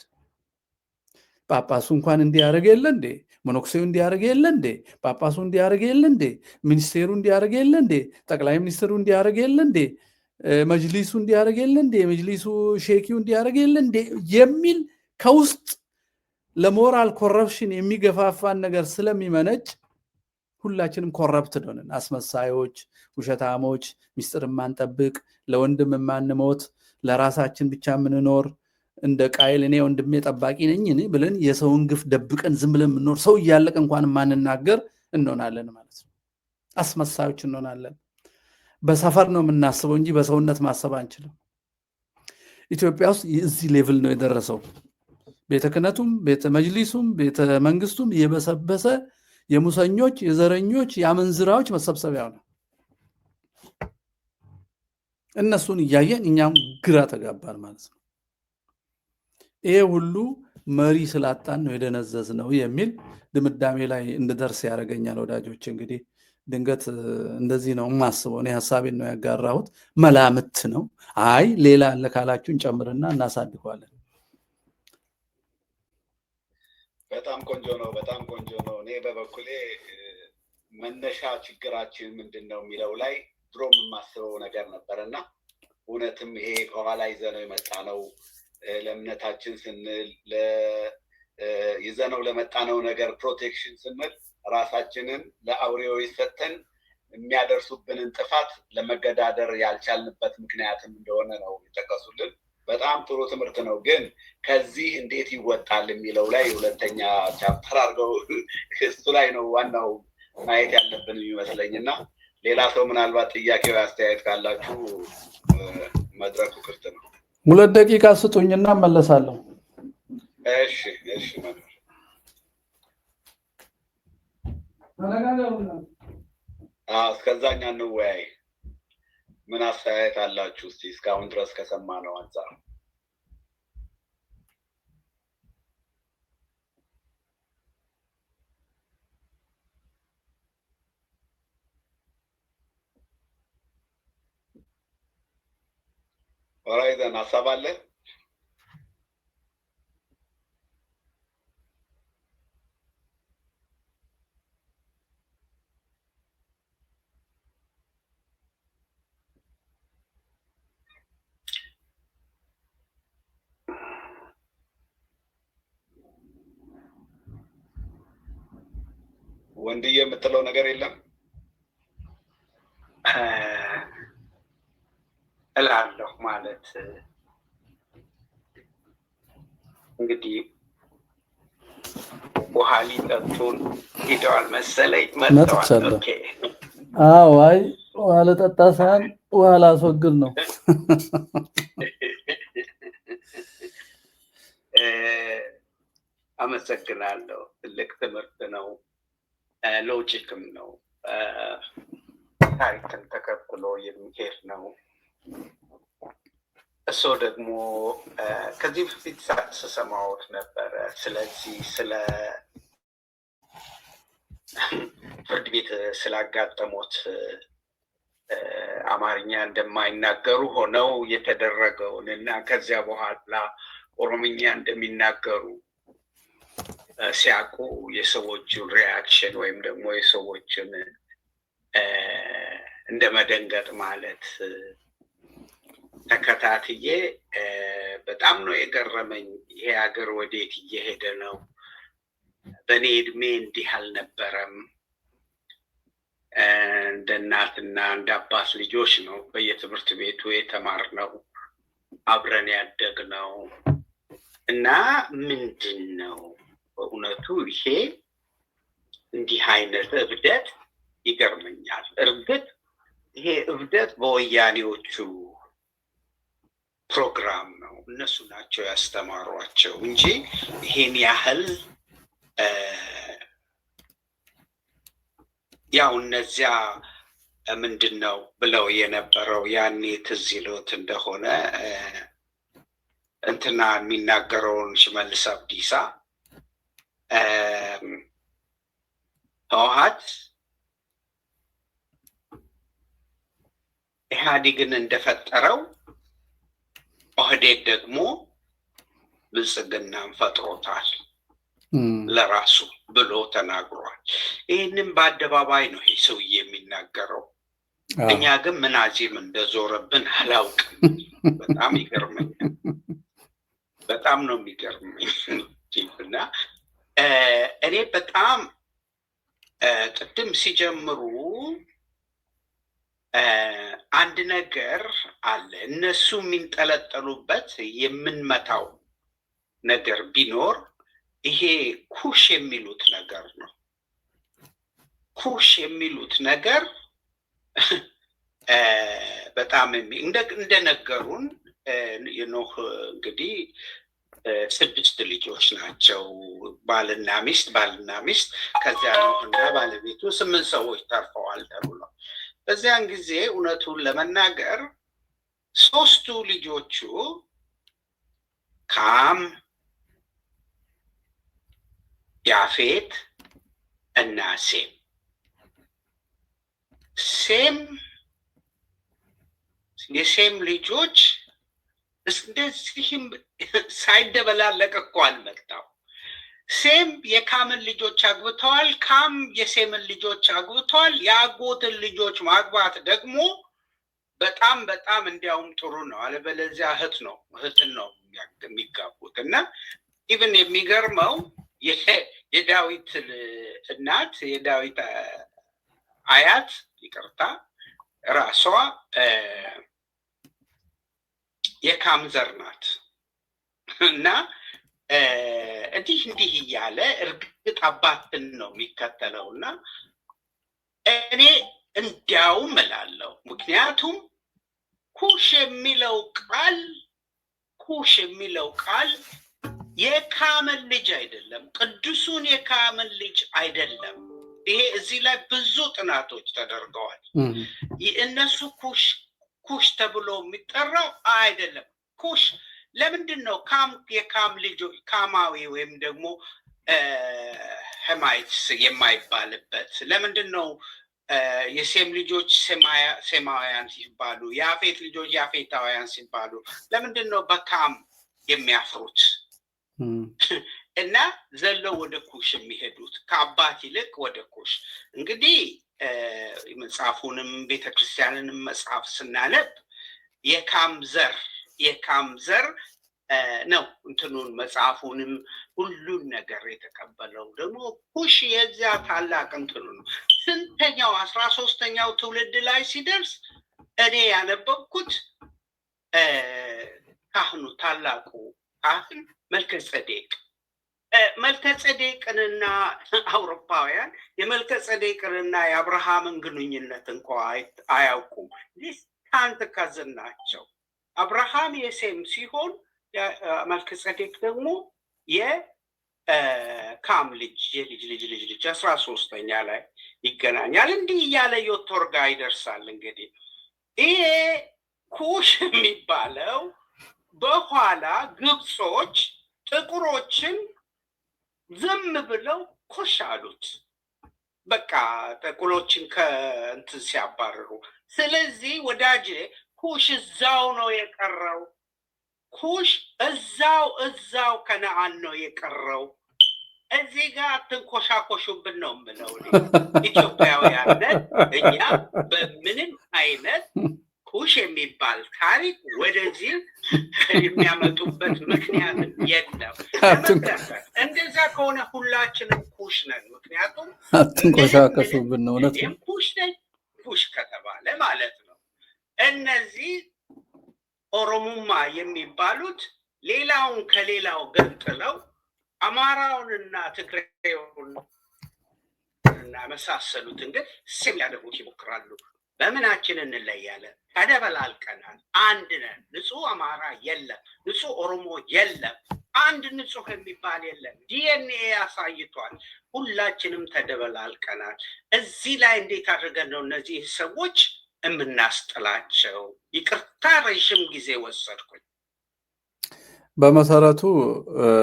Speaker 1: ጳጳሱ እንኳን እንዲያደርግ የለ እንዴ? መነኩሴው እንዲያደርግ የለ እንዴ? ጳጳሱ እንዲያደርግ የለ እንዴ? ሚኒስቴሩ እንዲያደርግ የለ እንዴ? ጠቅላይ ሚኒስትሩ እንዲያደርግ የለ እንዴ? መጅሊሱ እንዲያደርግ የለ እንዴ? መጅሊሱ ሼኪው እንዲያደርግ የለ እንዴ? የሚል ከውስጥ ለሞራል ኮረፕሽን የሚገፋፋን ነገር ስለሚመነጭ ሁላችንም ኮረፕትድ ሆነን አስመሳዮች፣ ውሸታሞች፣ ሚስጥር የማንጠብቅ፣ ለወንድም የማንሞት፣ ለራሳችን ብቻ የምንኖር እንደ ቃይል እኔ ወንድሜ ጠባቂ ነኝ ብለን የሰውን ግፍ ደብቀን ዝም ብለን የምንኖር፣ ሰው እያለቀ እንኳን የማንናገር እንሆናለን ማለት ነው። አስመሳዮች እንሆናለን። በሰፈር ነው የምናስበው እንጂ በሰውነት ማሰብ አንችልም። ኢትዮጵያ ውስጥ እዚህ ሌቭል ነው የደረሰው። ቤተ ክህነቱም ቤተ መጅሊሱም ቤተ መንግስቱም የበሰበሰ የሙሰኞች፣ የዘረኞች፣ የአመንዝራዎች መሰብሰቢያ ነው። እነሱን እያየን እኛም ግራ ተጋባን ማለት ነው። ይሄ ሁሉ መሪ ስላጣን ነው የደነዘዝ ነው የሚል ድምዳሜ ላይ እንድደርስ ያደርገኛል። ወዳጆች እንግዲህ ድንገት እንደዚህ ነው የማስበው። እኔ ሀሳቤን ነው ያጋራሁት። መላምት ነው። አይ ሌላ አለ ካላችሁን ጨምርና እናሳድገዋለን።
Speaker 2: በጣም ቆንጆ ነው። በጣም ቆንጆ ነው። እኔ በበኩሌ መነሻ ችግራችን ምንድን ነው የሚለው ላይ ድሮም የማስበው ነገር ነበርና እውነትም ይሄ ከኋላ ይዘነው የመጣ ነው። ለእምነታችን ስንል ይዘነው ለመጣነው ነገር ፕሮቴክሽን ስንል ራሳችንን ለአውሬዎች ሰጥተን የሚያደርሱብንን ጥፋት ለመገዳደር ያልቻልንበት ምክንያትም እንደሆነ ነው የጠቀሱልን። በጣም ጥሩ ትምህርት ነው። ግን ከዚህ እንዴት ይወጣል የሚለው ላይ ሁለተኛ ቻፕተር አድርገው እሱ ላይ ነው ዋናው ማየት ያለብን የሚመስለኝ እና ሌላ ሰው ምናልባት ጥያቄው አስተያየት ካላችሁ መድረኩ ክፍት ነው።
Speaker 1: 2 ደቂቃ ስጡኝና መለሳለሁ።
Speaker 2: እሺ እሺ። እስከዛኛ እንወያይ። ምን አስተያየት አላችሁ እስቲ እስካሁን ድረስ ከሰማነው አንፃር? ኦራይዘን ሀሳብ አለ? ወንድዬ የምትለው ነገር የለም?
Speaker 3: እላለሁ ማለት እንግዲህ ውሃ ሊጠጡን ሄደዋል መሰለኝ። መጥተዋል። ኦኬ።
Speaker 1: አዎ፣ አይ ውሃ ልጠጣ ሳይሆን ውሃ ላስወግድ ነው።
Speaker 3: አመሰግናለሁ። ትልቅ ትምህርት ነው። ሎጂክም ነው። ታሪክን ተከትሎ የሚሄድ ነው። እሱ ደግሞ ከዚህ በፊት ስሰማዎት ነበረ። ስለዚህ ስለ ፍርድ ቤት ስላጋጠሙት አማርኛ እንደማይናገሩ ሆነው የተደረገውን እና ከዚያ በኋላ ኦሮምኛ እንደሚናገሩ ሲያውቁ የሰዎችን ሪያክሽን ወይም ደግሞ የሰዎችን እንደ መደንገጥ ማለት ተከታትዬ በጣም ነው የገረመኝ። ይሄ ሀገር ወዴት እየሄደ ነው? በእኔ እድሜ እንዲህ አልነበረም። እንደ እናትና እንደ አባት ልጆች ነው በየትምህርት ቤቱ የተማርነው፣ አብረን ያደግነው እና ምንድን ነው በእውነቱ ይሄ እንዲህ አይነት እብደት ይገርመኛል። እርግጥ ይሄ እብደት በወያኔዎቹ ፕሮግራም ነው፣ እነሱ ናቸው ያስተማሯቸው እንጂ ይሄን ያህል ያው እነዚያ ምንድነው ብለው የነበረው ያኔ ትዝ ይሎት እንደሆነ እንትና የሚናገረውን ሽመልስ አብዲሳ ህወሓት ኢህአዴግን እንደፈጠረው ኦህዴድ ደግሞ ብልጽግናን ፈጥሮታል ለራሱ ብሎ ተናግሯል። ይህንም በአደባባይ ነው ይህ ሰውዬ የሚናገረው። እኛ ግን ምናዚም እንደዞረብን አላውቅም። በጣም ይገርመኛል። በጣም ነው የሚገርመኝ። እና እኔ በጣም ቅድም ሲጀምሩ አንድ ነገር አለ። እነሱ የሚንጠለጠሉበት የምንመታው ነገር ቢኖር ይሄ ኩሽ የሚሉት ነገር ነው። ኩሽ የሚሉት ነገር በጣም እንደነገሩን የኖህ እንግዲህ 6 ልጆች ናቸው፣ ባልና ሚስት። ከዚያ ኖህና ባለቤቱ 8 ሰዎች ተርፈዋል ተብሏል። በዚያን ጊዜ እውነቱን ለመናገር 3ቱ ልጆቹ ካም፣ ያፌት እና የሴም ልጆች እንደዚህም ሳይደበላለቅ እኮ አልመጣው። ሴም የካምን ልጆች አግብተዋል፣ ካም የሴምን ልጆች አግብተዋል። የአጎትን ልጆች ማግባት ደግሞ በጣም በጣም እንዲያውም ጥሩ ነው። አለበለዚያ እህትን ነው የሚጋቡት። እና ኢቭን የሚገርመው የዳዊት እናት የዳዊት አያት ይቅርታ ራሷ የካም ዘር ናት። እና እንዲህ እያለ እርግጥ አባትን ነው የሚከተለው። እና እኔ እንዲያውም እላለሁ ምክንያቱም ኩሽ የሚለው ቃል የካምን ልጅ አይደለም፣ ቅዱሱን የካምን ልጅ አይደለም። ይሄ እዚህ ላይ ብዙ ጥናቶች ተደርገዋል። እነሱ ኩሽ ተብሎ የሚጠራው አይደለም። ኩሽ ለምንድን ነው የካም ልጆች ካማዊ ወይም ደግሞ ሄማይትስ የማይባልበት? ለምንድን ነው የሴም ልጆች ሴማውያን ሲባሉ፣ የአፌት ልጆች የአፌታውያን ሲባሉ ለምንድን ነው በካም የሚያፍሩት እና ዘለው ወደ ኩሽ የሚሄዱት ከአባት ይልቅ ወደ ኩሽ? እንግዲህ መጽሐፉንም ቤተክርስቲያንንም መጽሐፍ ስናነብ የካም ዘር ነው እንትኑን መጽሐፉንም ሁሉን ነገር የተቀበለው። ደግሞ ኩሽ የዚያ ታላቅ እንትኑ ነው። ስንተኛው 13ኛው ትውልድ ላይ ሲደርስ እኔ ያነበብኩት ካህኑ ታላቁ ካህን መልከጼዴቅንና አውሮፓውያን የመልከጼዴቅንና የአብርሃምን ግንኙነት እንኳ አያውቁም። ዲስታንት ከዝን ናቸው። አብርሃም የሴም ሲሆን መልከጼዴቅ ደግሞ የካም የልጅ 13ኛ ላይ ይገናኛል። እንዲህ እያለ ዮቶር ጋር ይደርሳል። እንግዲህ ይሄ ኩሽ የሚባለው በኋላ ግብጾች ጥቁሮችን ዝም ብለው ኩሽ አሉት። በቃ ጥቁሮችን ከእንትን ሲያባርሩ። ስለዚህ ወዳጄ ኩሽ እዛው ነው የቀረው። ኩሽ እዛው ከነአን ነው የቀረው። እዚህ ጋር አትንኮሻኮሹብን ነው የምለው። ኢትዮጵያውያን እኛ በምንም አይነት ኩሽ የሚባል ታሪክ ወደዚህ የሚያመጡበት ምክንያት የለም። እንደዛ ከሆነ ሁላችንም ኩሽ ነን። ምክንያቱም
Speaker 1: አትንኮሻኮሹብን ነው እውነት ነው።
Speaker 3: ኩሽ ከተባለ ማለት ነው። እነዚህ ኦሮሞማ የሚባሉት ሌላውን ከሌላው ገንጥለው አማራውንና ትግሬውን እና መሳሰሉትን ግን ስም ያደርጉት ይሞክራሉ። በምናችን እንለያለን? ተደበላልቀናል። አንድ ነን። ንጹህ አማራ የለም፣ ንጹህ ኦሮሞ የለም። አንድ ንጹህ የሚባል የለም። ዲኤንኤ ያሳይቷል። ሁላችንም ተደበላልቀናል። እዚህ ላይ እንዴት አድርገን ነው እነዚህ ሰዎች የምናስጥላቸው? ይቅርታ ረዥም ጊዜ ወሰድኩኝ።
Speaker 1: በመሰረቱ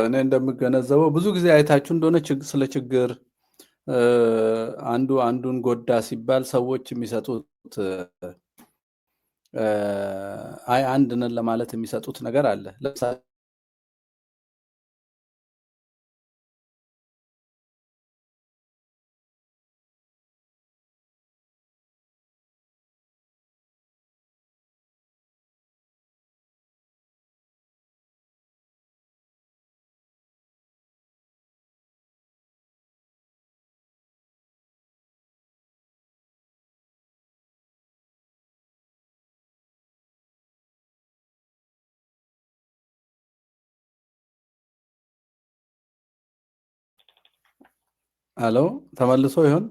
Speaker 1: እኔ እንደምገነዘበው ብዙ ጊዜ አይታችሁ እንደሆነ ስለ ችግር አንዱ አንዱን ጎዳ ሲባል ሰዎች የሚሰጡት አይ አንድ ነን ለማለት የሚሰጡት ነገር አለ። ለምሳሌ አሎ ተመልሶ ይሆን?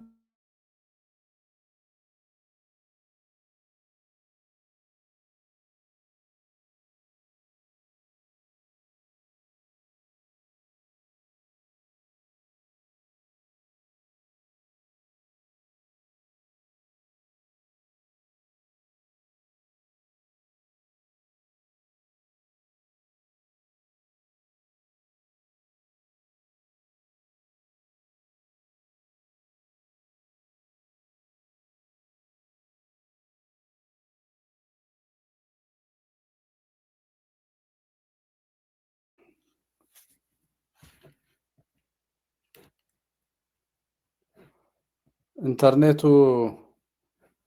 Speaker 1: ኢንተርኔቱ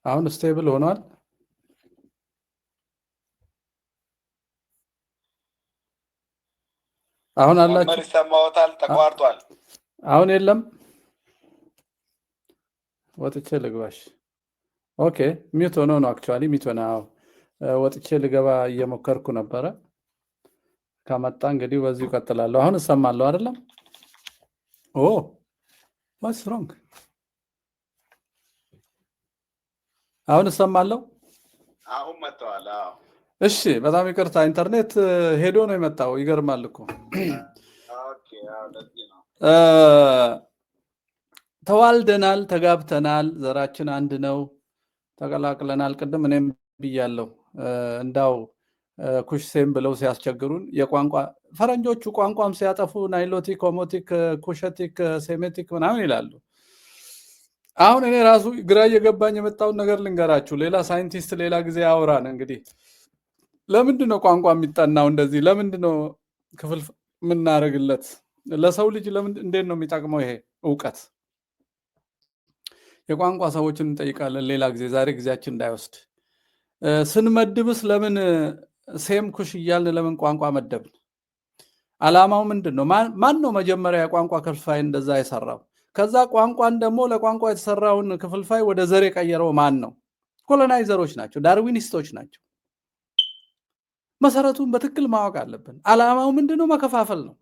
Speaker 1: አሁን ስቴብል ሆኗል? አሁን አላችሁ?
Speaker 2: መምህር ይሰማዎታል? ተቋርጧል።
Speaker 1: አሁን የለም። ወጥቼ ልግባሽ። ኦኬ ሚውት ሆኖ ነው አክቹአሊ ሚውት ሆነ። ወጥቼ ልገባ እየሞከርኩ ነበረ። ከመጣ እንግዲህ በዚሁ እቀጥላለሁ። አሁን እሰማለሁ አይደለም? ኦ ዋትስ ሮንግ? አሁን እሰማለሁ።
Speaker 2: አሁን መጥተዋል። አዎ
Speaker 1: እሺ በጣም ይቅርታ ኢንተርኔት ሄዶ ነው የመጣው። ይገርማል እኮ።
Speaker 2: ኦኬ አዎ ለዚህ ነው።
Speaker 1: ተዋልደናል፣ ተጋብተናል፣ ዘራችን አንድ ነው፣ ተቀላቅለናል። ቅድም እኔም ብያለሁ። እንዳው ኩሽሴም ብለው ሲያስቸግሩን የቋንቋ ፈረንጆቹ ቋንቋም ሲያጠፉ ናይሎቲክ፣ ሆሞቲክ፣ ኩሸቲክ፣ ሴሜቲክ ምናምን ይላሉ። አሁን እኔ ራሱ ግራ እየገባኝ የመጣውን ነገር ልንገራችሁ። ሌላ ሳይንቲስት ሌላ ጊዜ ያወራን። እንግዲህ ለምንድን ነው ቋንቋ የሚጠናው? እንደዚህ ለምንድን ነው ክፍል የምናደርግለት? ለሰው ልጅ እንዴት ነው የሚጠቅመው ይሄ እውቀት? የቋንቋ ሰዎችን እንጠይቃለን ሌላ ጊዜ፣ ዛሬ ጊዜያችን እንዳይወስድ። ስንመድብስ ለምን ሴም ኩሽ እያልን ለምን ቋንቋ መደብን? አላማው ምንድን ነው? ማን ነው መጀመሪያ የቋንቋ ክፍልፋይ እንደዛ የሰራው? ከዛ ቋንቋን ደግሞ ለቋንቋ የተሰራውን ክፍልፋይ ወደ ዘር የቀየረው ማን ነው? ኮሎናይዘሮች ናቸው፣ ዳርዊኒስቶች ናቸው። መሰረቱን በትክክል ማወቅ አለብን። አላማው ምንድነው? መከፋፈል ነው።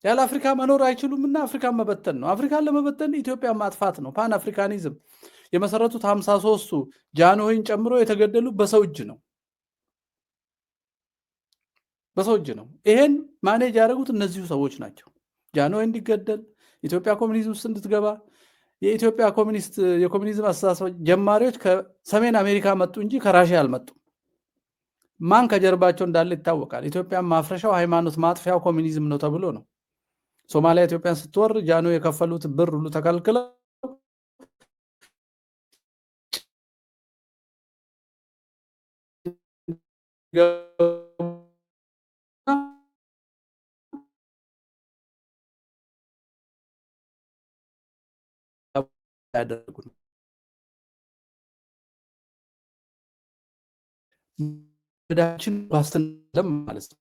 Speaker 1: ያለ አፍሪካ መኖር አይችሉምና አፍሪካን መበተን ነው። አፍሪካን ለመበተን ኢትዮጵያን ማጥፋት ነው። ፓን አፍሪካኒዝም የመሰረቱት 53ቱ ጃንሆይን ጨምሮ የተገደሉ በሰው እጅ ነው። በሰው እጅ ነው። ይሄን ማኔጅ ያደረጉት እነዚሁ ሰዎች ናቸው። ጃንሆይ እንዲገደል፣ ኢትዮጵያ ኮሚኒዝም ውስጥ እንድትገባ። የኢትዮጵያ የኮሚኒዝም አስተሳሰብ ጀማሪዎች ከሰሜን አሜሪካ መጡ እንጂ ከራሽያ አልመጡም። ማን ከጀርባቸው እንዳለ ይታወቃል። ኢትዮጵያን ማፍረሻው ሃይማኖት ማጥፊያው ኮሚኒዝም ነው ተብሎ ነው። ሶማሊያ ኢትዮጵያን ስትወር ጃንሆይ የከፈሉት ብር ሁሉ ተከልክለው ያደረጉት ዳችን ዋስትና ማለት ነው።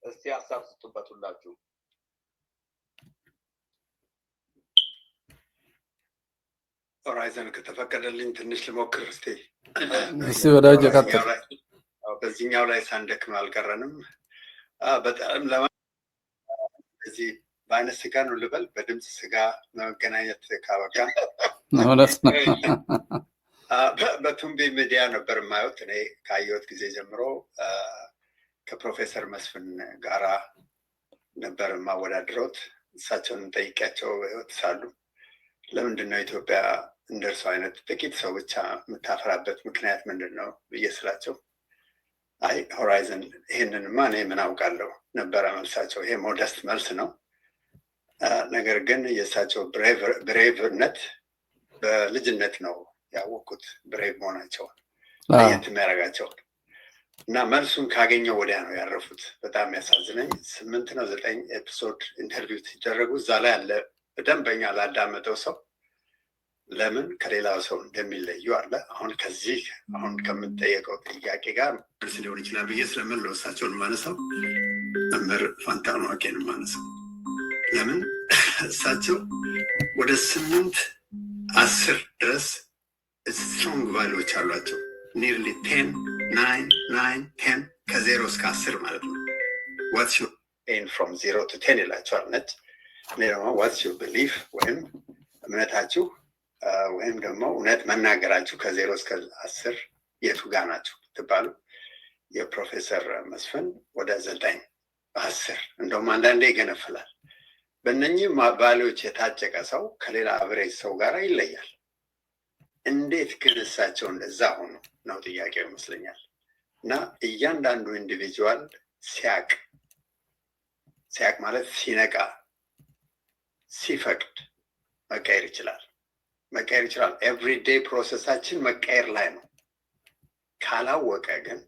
Speaker 2: እስቲ ሀሳብ ስጡበት ሁላችሁ።
Speaker 4: ሆራይዘን ከተፈቀደልኝ ትንሽ ልሞክር እስቲ።
Speaker 1: እስቲ ወዳጅ ቀጥል።
Speaker 4: በዚህኛው ላይ ሳንደክም አልቀረንም። በጣም እዚህ በአይነት ስጋ ነው ልበል፣ በድምፅ ስጋ መገናኘት ካበቃ
Speaker 1: እውነት ነው።
Speaker 4: በቱምቢ ሚዲያ ነበር የማየት። እኔ ካየሁት ጊዜ ጀምሮ ከፕሮፌሰር ጋራ ነበር የማወዳድረውት። እሳቸውን ጠይቂያቸው ህይወት ሳሉ ለምንድን ነው ኢትዮጵያ እንደርሱ አይነት ጥቂት ሰው ብቻ የምታፈራበት ምክንያት ምንድን ነው ብዬ ስላቸው፣ አይ ሆራይዘን ይህንንማ እኔ ምን አውቃለሁ ነበረ መልሳቸው። ይሄ ሞደስት መልስ ነው። ነገር ግን የእሳቸው ብሬቭነት በልጅነት ነው ያወቅኩት፣ ብሬቭ መሆናቸውን ለየት የሚያደርጋቸውን እና መልሱን ካገኘው ወዲያ ነው ያረፉት። በጣም ያሳዝነኝ 8 ነው 9 ኤፒሶድ ኢንተርቪው ሲደረጉ እዛ ላይ አለ በደንበኛ ላዳመጠው ሰው ለምን ከሌላው ሰው እንደሚለዩ አለ። አሁን ከዚህ አሁን ከምጠየቀው ጥያቄ ጋር መልስ ሊሆን ይችላል ብዬ ስለምን እሳቸውን ማነሳው መምህር ፋንታሁን ዋቄን ማነሳው ለምን እሳቸው ወደ 8-10 ድረስ ስትሮንግ ቫሊዎች አሏቸው። ኒርሊ 10 9 9 10 ከ0 እስከ 10 ማለት ነው። ዋትስ ዩር ኤን ፍሮም 0 to 10 ይላቸዋል ነጭ። እኔ ደግሞ ዋትስ ዩር ቢሊፍ ወይም እምነታችሁ ወይም ደግሞ እውነት መናገራችሁ ከ0 እስከ 10 የቱ ጋር ናችሁ ትባሉ። የፕሮፌሰር መስፍን ወደ 9 10 እንደውም አንዳንዴ ይገነፍላል። በእነኚህ ቫሊዎች የታጨቀ ሰው ከሌላ አብሬጅ ሰው ጋር ይለያል። እንዴት ግን እሳቸው እንደዛ ሆኑ ነው ጥያቄው ይመስለኛል። እና እያንዳንዱ ኢንዲቪጁዋል ሲያቅ ማለት ሲነቃ ሲፈቅድ መቀየር ይችላል። ኤቭሪዴይ ፕሮሰሳችን መቀየር ላይ ነው። ካላወቀ ግን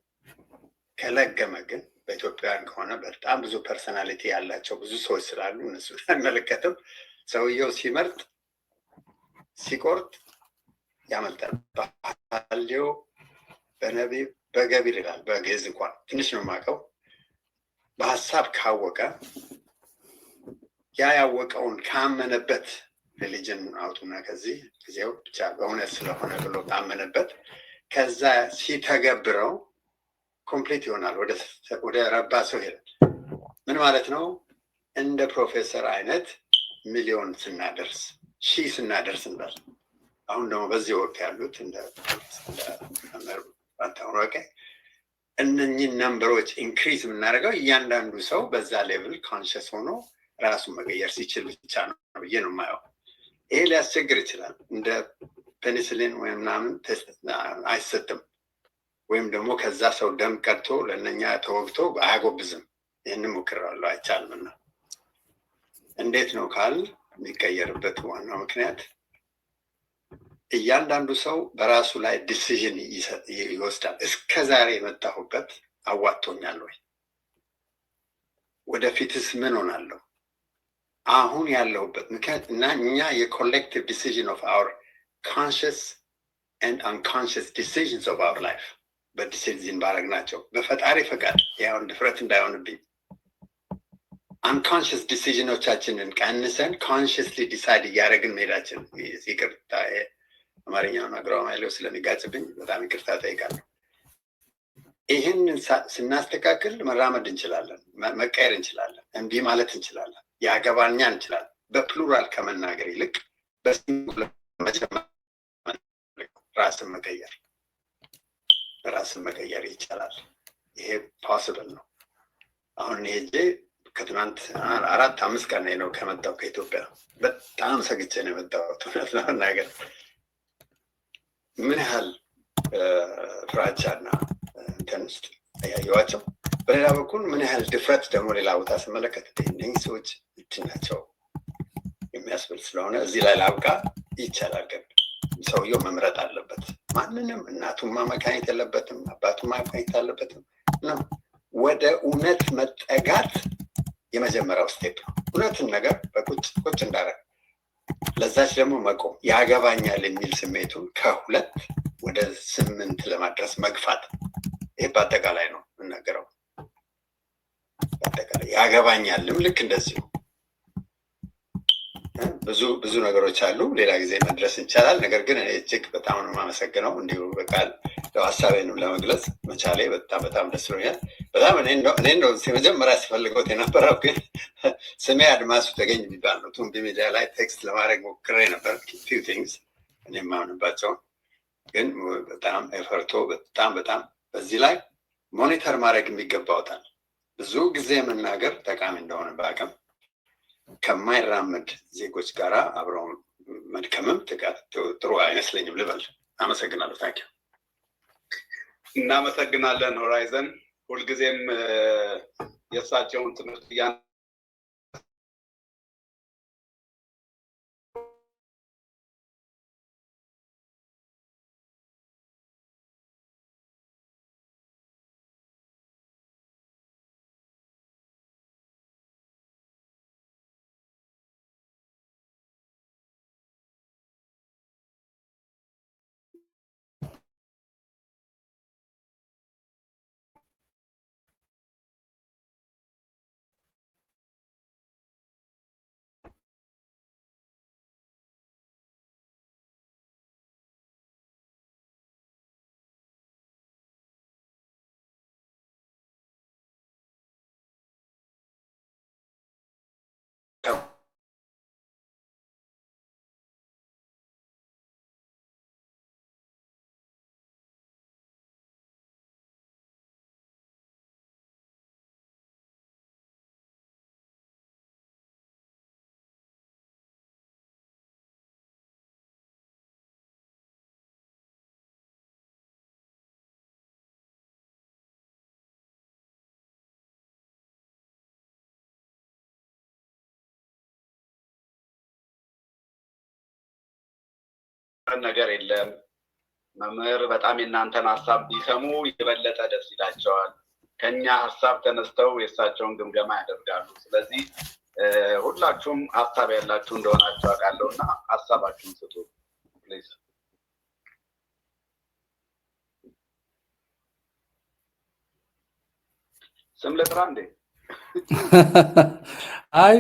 Speaker 4: ከለገመ ግን በኢትዮጵያውያን ከሆነ በጣም ብዙ ፐርሰናሊቲ ያላቸው ብዙ ሰዎች ስላሉ እነሱ አይመለከትም። ሰውየው ሲመርጥ ሲቆርጥ ያመልጣል። በሐልዮ በነቢብ በገቢር ይላል። በግዕዝ እንኳን ትንሽ ነው የማውቀው። በሀሳብ ካወቀ ያ ያወቀውን ካመነበት ሪሊጅን አውጡና ከዚህ ጊዜው ብቻ በእውነት ስለሆነ ብሎ ካመነበት ከዛ ሲተገብረው ኮምፕሊት ይሆናል። ወደ ረባ ሰው ሄደ። ምን ማለት ነው? እንደ ፕሮፌሰር አይነት ሚሊዮን ስናደርስ 1000 ስናደርስ እንበል። አሁን ደግሞ በዚህ ወቅት ያሉት እንደ ፋንታሁን ዋቄ እነኚህን ነምበሮች ኢንክሪዝ የምናደርገው እያንዳንዱ ሰው በዛ ሌቭል ኮንሽስ ሆኖ ራሱን መቀየር ሲችል ብቻ ነው ብዬ ነው የማየው። ይሄ ሊያስቸግር ይችላል። እንደ ፔኒሲሊን ወይም ምናምን አይሰጥም። ወይም ደግሞ ከዛ ሰው ደም ቀድቶ ለእነኛ ተወግቶ አያጎብዝም። ይህንን ሞክሬያለሁ፣ አይቻልምና። እንዴት ነው ካል የሚቀየርበት ዋናው ምክንያት እያንዳንዱ ሰው በራሱ ላይ ዲሲዥን ይወስዳል። እስከ ዛሬ የመጣሁበት አዋጥቶኛል ወይ? ወደፊትስ ምን ሆናለሁ? አሁን ያለሁበት ምክንያት እና እኛ የኮሌክቲቭ ዲሲዥን ኦፍ አወር ኮንሽስ ኤንድ አንኮንሽስ ዲሲዥንስ ኦፍ አወር ላይፍ በዲሲዥን ባረግ ናቸው። በፈጣሪ ፈቃድ ያው ድፍረት እንዳይሆንብኝ አንኮንሽስ ዲሲዥኖቻችንን ቀንሰን ኮንሽስሊ ዲሳይድ እያደረግን መሄዳችን ይቅርታ አማርኛውን አግራማይለው ስለሚጋጭብኝ በጣም ይቅርታ ጠይቃለሁ። ይህንን ስናስተካክል መራመድ እንችላለን፣ መቀየር እንችላለን፣ እምቢ ማለት እንችላለን፣ ያገባኛ እንችላለን። በፕሉራል ከመናገር ይልቅ በሲንጉላር ራስን መቀየር ይቻላል። ይሄ ፖሲብል ነው። አሁን ሄጄ ከትናንት 4-5 ቀን ነው ከመጣሁ ከኢትዮጵያ። በጣም ሰግቼ ነው የመጣሁት እውነት ለመናገር። ምን ያህል ፍራቻና እንትን ውስጥ ያየኋቸው፣ በሌላ በኩል ምን ያህል ድፍረት ደግሞ ሌላ ቦታ ስመለከት እነዚህ ሰዎች ናቸው የሚያስብል ስለሆነ እዚህ ላይ ላብቃ። ይቻላል፣ ግን ሰውየው መምረጥ አለበት። ማንንም እናቱን ማመካኘት የለበትም፣ አባቱን ማመካኘት አለበትም ነው። ወደ እውነት መጠጋት የመጀመሪያው ስቴፕ ነው። እውነትን ነገር በቁጭ እንዳደረግ ለዛች ደግሞ መቆም ያገባኛል የሚል ስሜቱን ከ2 ወደ 8 ለማድረስ መግፋት። ይህ በአጠቃላይ ነው የምናገረው። አጠቃላይ ያገባኛልም ልክ እንደዚህ ብዙ ነገሮች አሉ። ሌላ ጊዜ መድረስ እንቻላል። ነገር ግን እኔ እጅግ በጣም ነው የማመሰግነው። እንዲሁ በቃል ሀሳቤንም ለመግለጽ መቻሌ በጣም ደስ ብሎኛል። በጣም እኔ እንደው መጀመሪያ ሲፈልገውት የነበረው ግን ስሜ አድማሱ ተገኝ የሚባል ነው። ቱምቢ ሚዲያ ላይ ቴክስት ለማድረግ ሞክሬ ነበር ፊው ቲንግስ እኔ የማምንባቸውን ግን በጣም ኤፈርቶ በጣም በዚህ ላይ ሞኒተር ማድረግ የሚገባውታል። ብዙ ጊዜ መናገር ጠቃሚ እንደሆነ በአቅም ከማይራመድ ዜጎች ጋር አብረው መድከምም ጥሩ አይመስለኝም ልበል። አመሰግናለሁ። ታንኪዩ።
Speaker 2: እናመሰግናለን ሆራይዘን። ሁልጊዜም የእሳቸውን ትምህርት ነገር የለም። መምህር በጣም የእናንተን ሀሳብ ቢሰሙ የበለጠ ደስ ይላቸዋል። ከኛ ሀሳብ ተነስተው የእሳቸውን ግምገማ ያደርጋሉ። ስለዚህ ሁላችሁም ሀሳብ ያላችሁ እንደሆናችሁ አውቃለሁ እና ሀሳባችሁን ስጡ ፕሊዝ። ስም ልጥራ እንዴ?
Speaker 1: አይ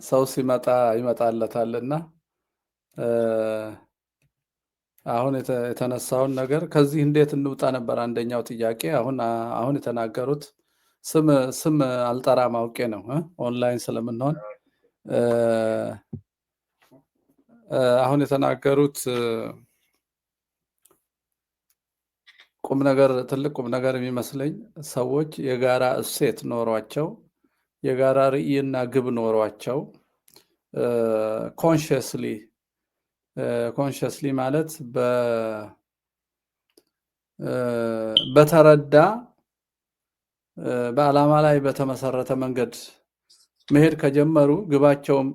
Speaker 1: ሰው ሲመጣ ይመጣለታልና አሁን የተነሳውን ነገር ከዚህ እንዴት እንውጣ ነበር አንደኛው ጥያቄ። አሁን የተናገሩት ስም አልጠራም አውቄ ነው ኦንላይን ስለምንሆን። አሁን የተናገሩት ትልቅ ቁም ነገር የሚመስለኝ ሰዎች የጋራ እሴት ኖሯቸው የጋራ ርዕይና ግብ ኖሯቸው ኮንሽስሊ ማለት በተረዳ በዓላማ ላይ በተመሰረተ መንገድ መሄድ ከጀመሩ ግባቸውም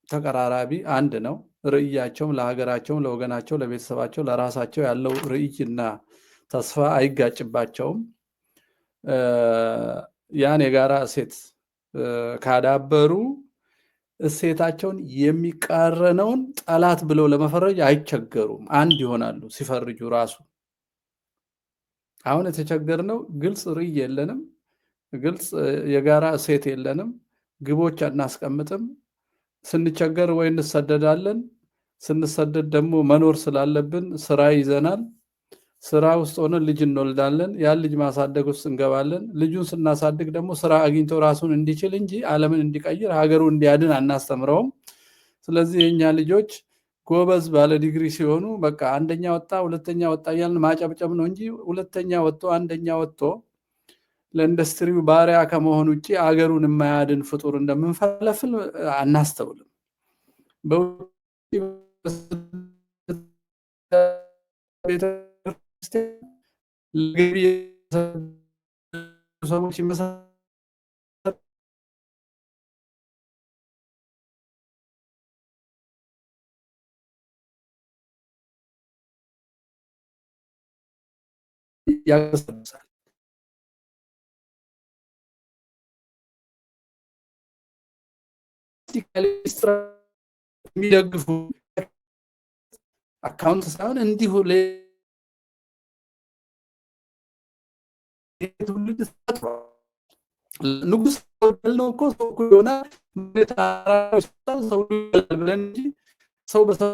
Speaker 1: ተቀራራቢ አንድ ነው። ርዕያቸውም ለሀገራቸውም ለወገናቸው ለቤተሰባቸው ለራሳቸው ያለው ርዕይና ተስፋ አይጋጭባቸውም። ያን የጋራ እሴት ካዳበሩ እሴታቸውን የሚቃረነውን ጠላት ብለው ለመፈረጅ አይቸገሩም። አንድ ይሆናሉ ሲፈርጁ ራሱ። አሁን የተቸገርነው ግልጽ ርዕይ የለንም፣ ግልጽ የጋራ እሴት የለንም፣ ግቦች አናስቀምጥም። ስንቸገር ወይ እንሰደዳለን፣ ስንሰደድ ደግሞ መኖር ስላለብን ስራ ይዘናል። ስራ ውስጥ ሆነን ልጅ እንወልዳለን። ያን ልጅ ማሳደግ ውስጥ እንገባለን። ልጁን ስናሳድግ ደግሞ ስራ አግኝቶ ራሱን እንዲችል እንጂ ዓለምን እንዲቀይር ሀገሩ እንዲያድን አናስተምረውም። ስለዚህ የኛ ልጆች ጎበዝ ባለ ዲግሪ ሲሆኑ በቃ አንደኛ ወጣ ሁለተኛ ወጣ እያልን ማጨብጨብ ነው እንጂ ሁለተኛ ወጥቶ አንደኛ ወጥቶ ለኢንዱስትሪው ባሪያ ከመሆን ውጭ አገሩን የማያድን ፍጡር እንደምንፈለፍል አናስተውልም። ሰዎች ያገሰብሳል። የሚደግፉ አካውንት ሳይሆን እንዲሁ ትውልድ ተፈጥሯል። ንጉስ ነው እኮ ሰው እኮ የሆነ ሰው ብለን እንጂ ሰው በሰው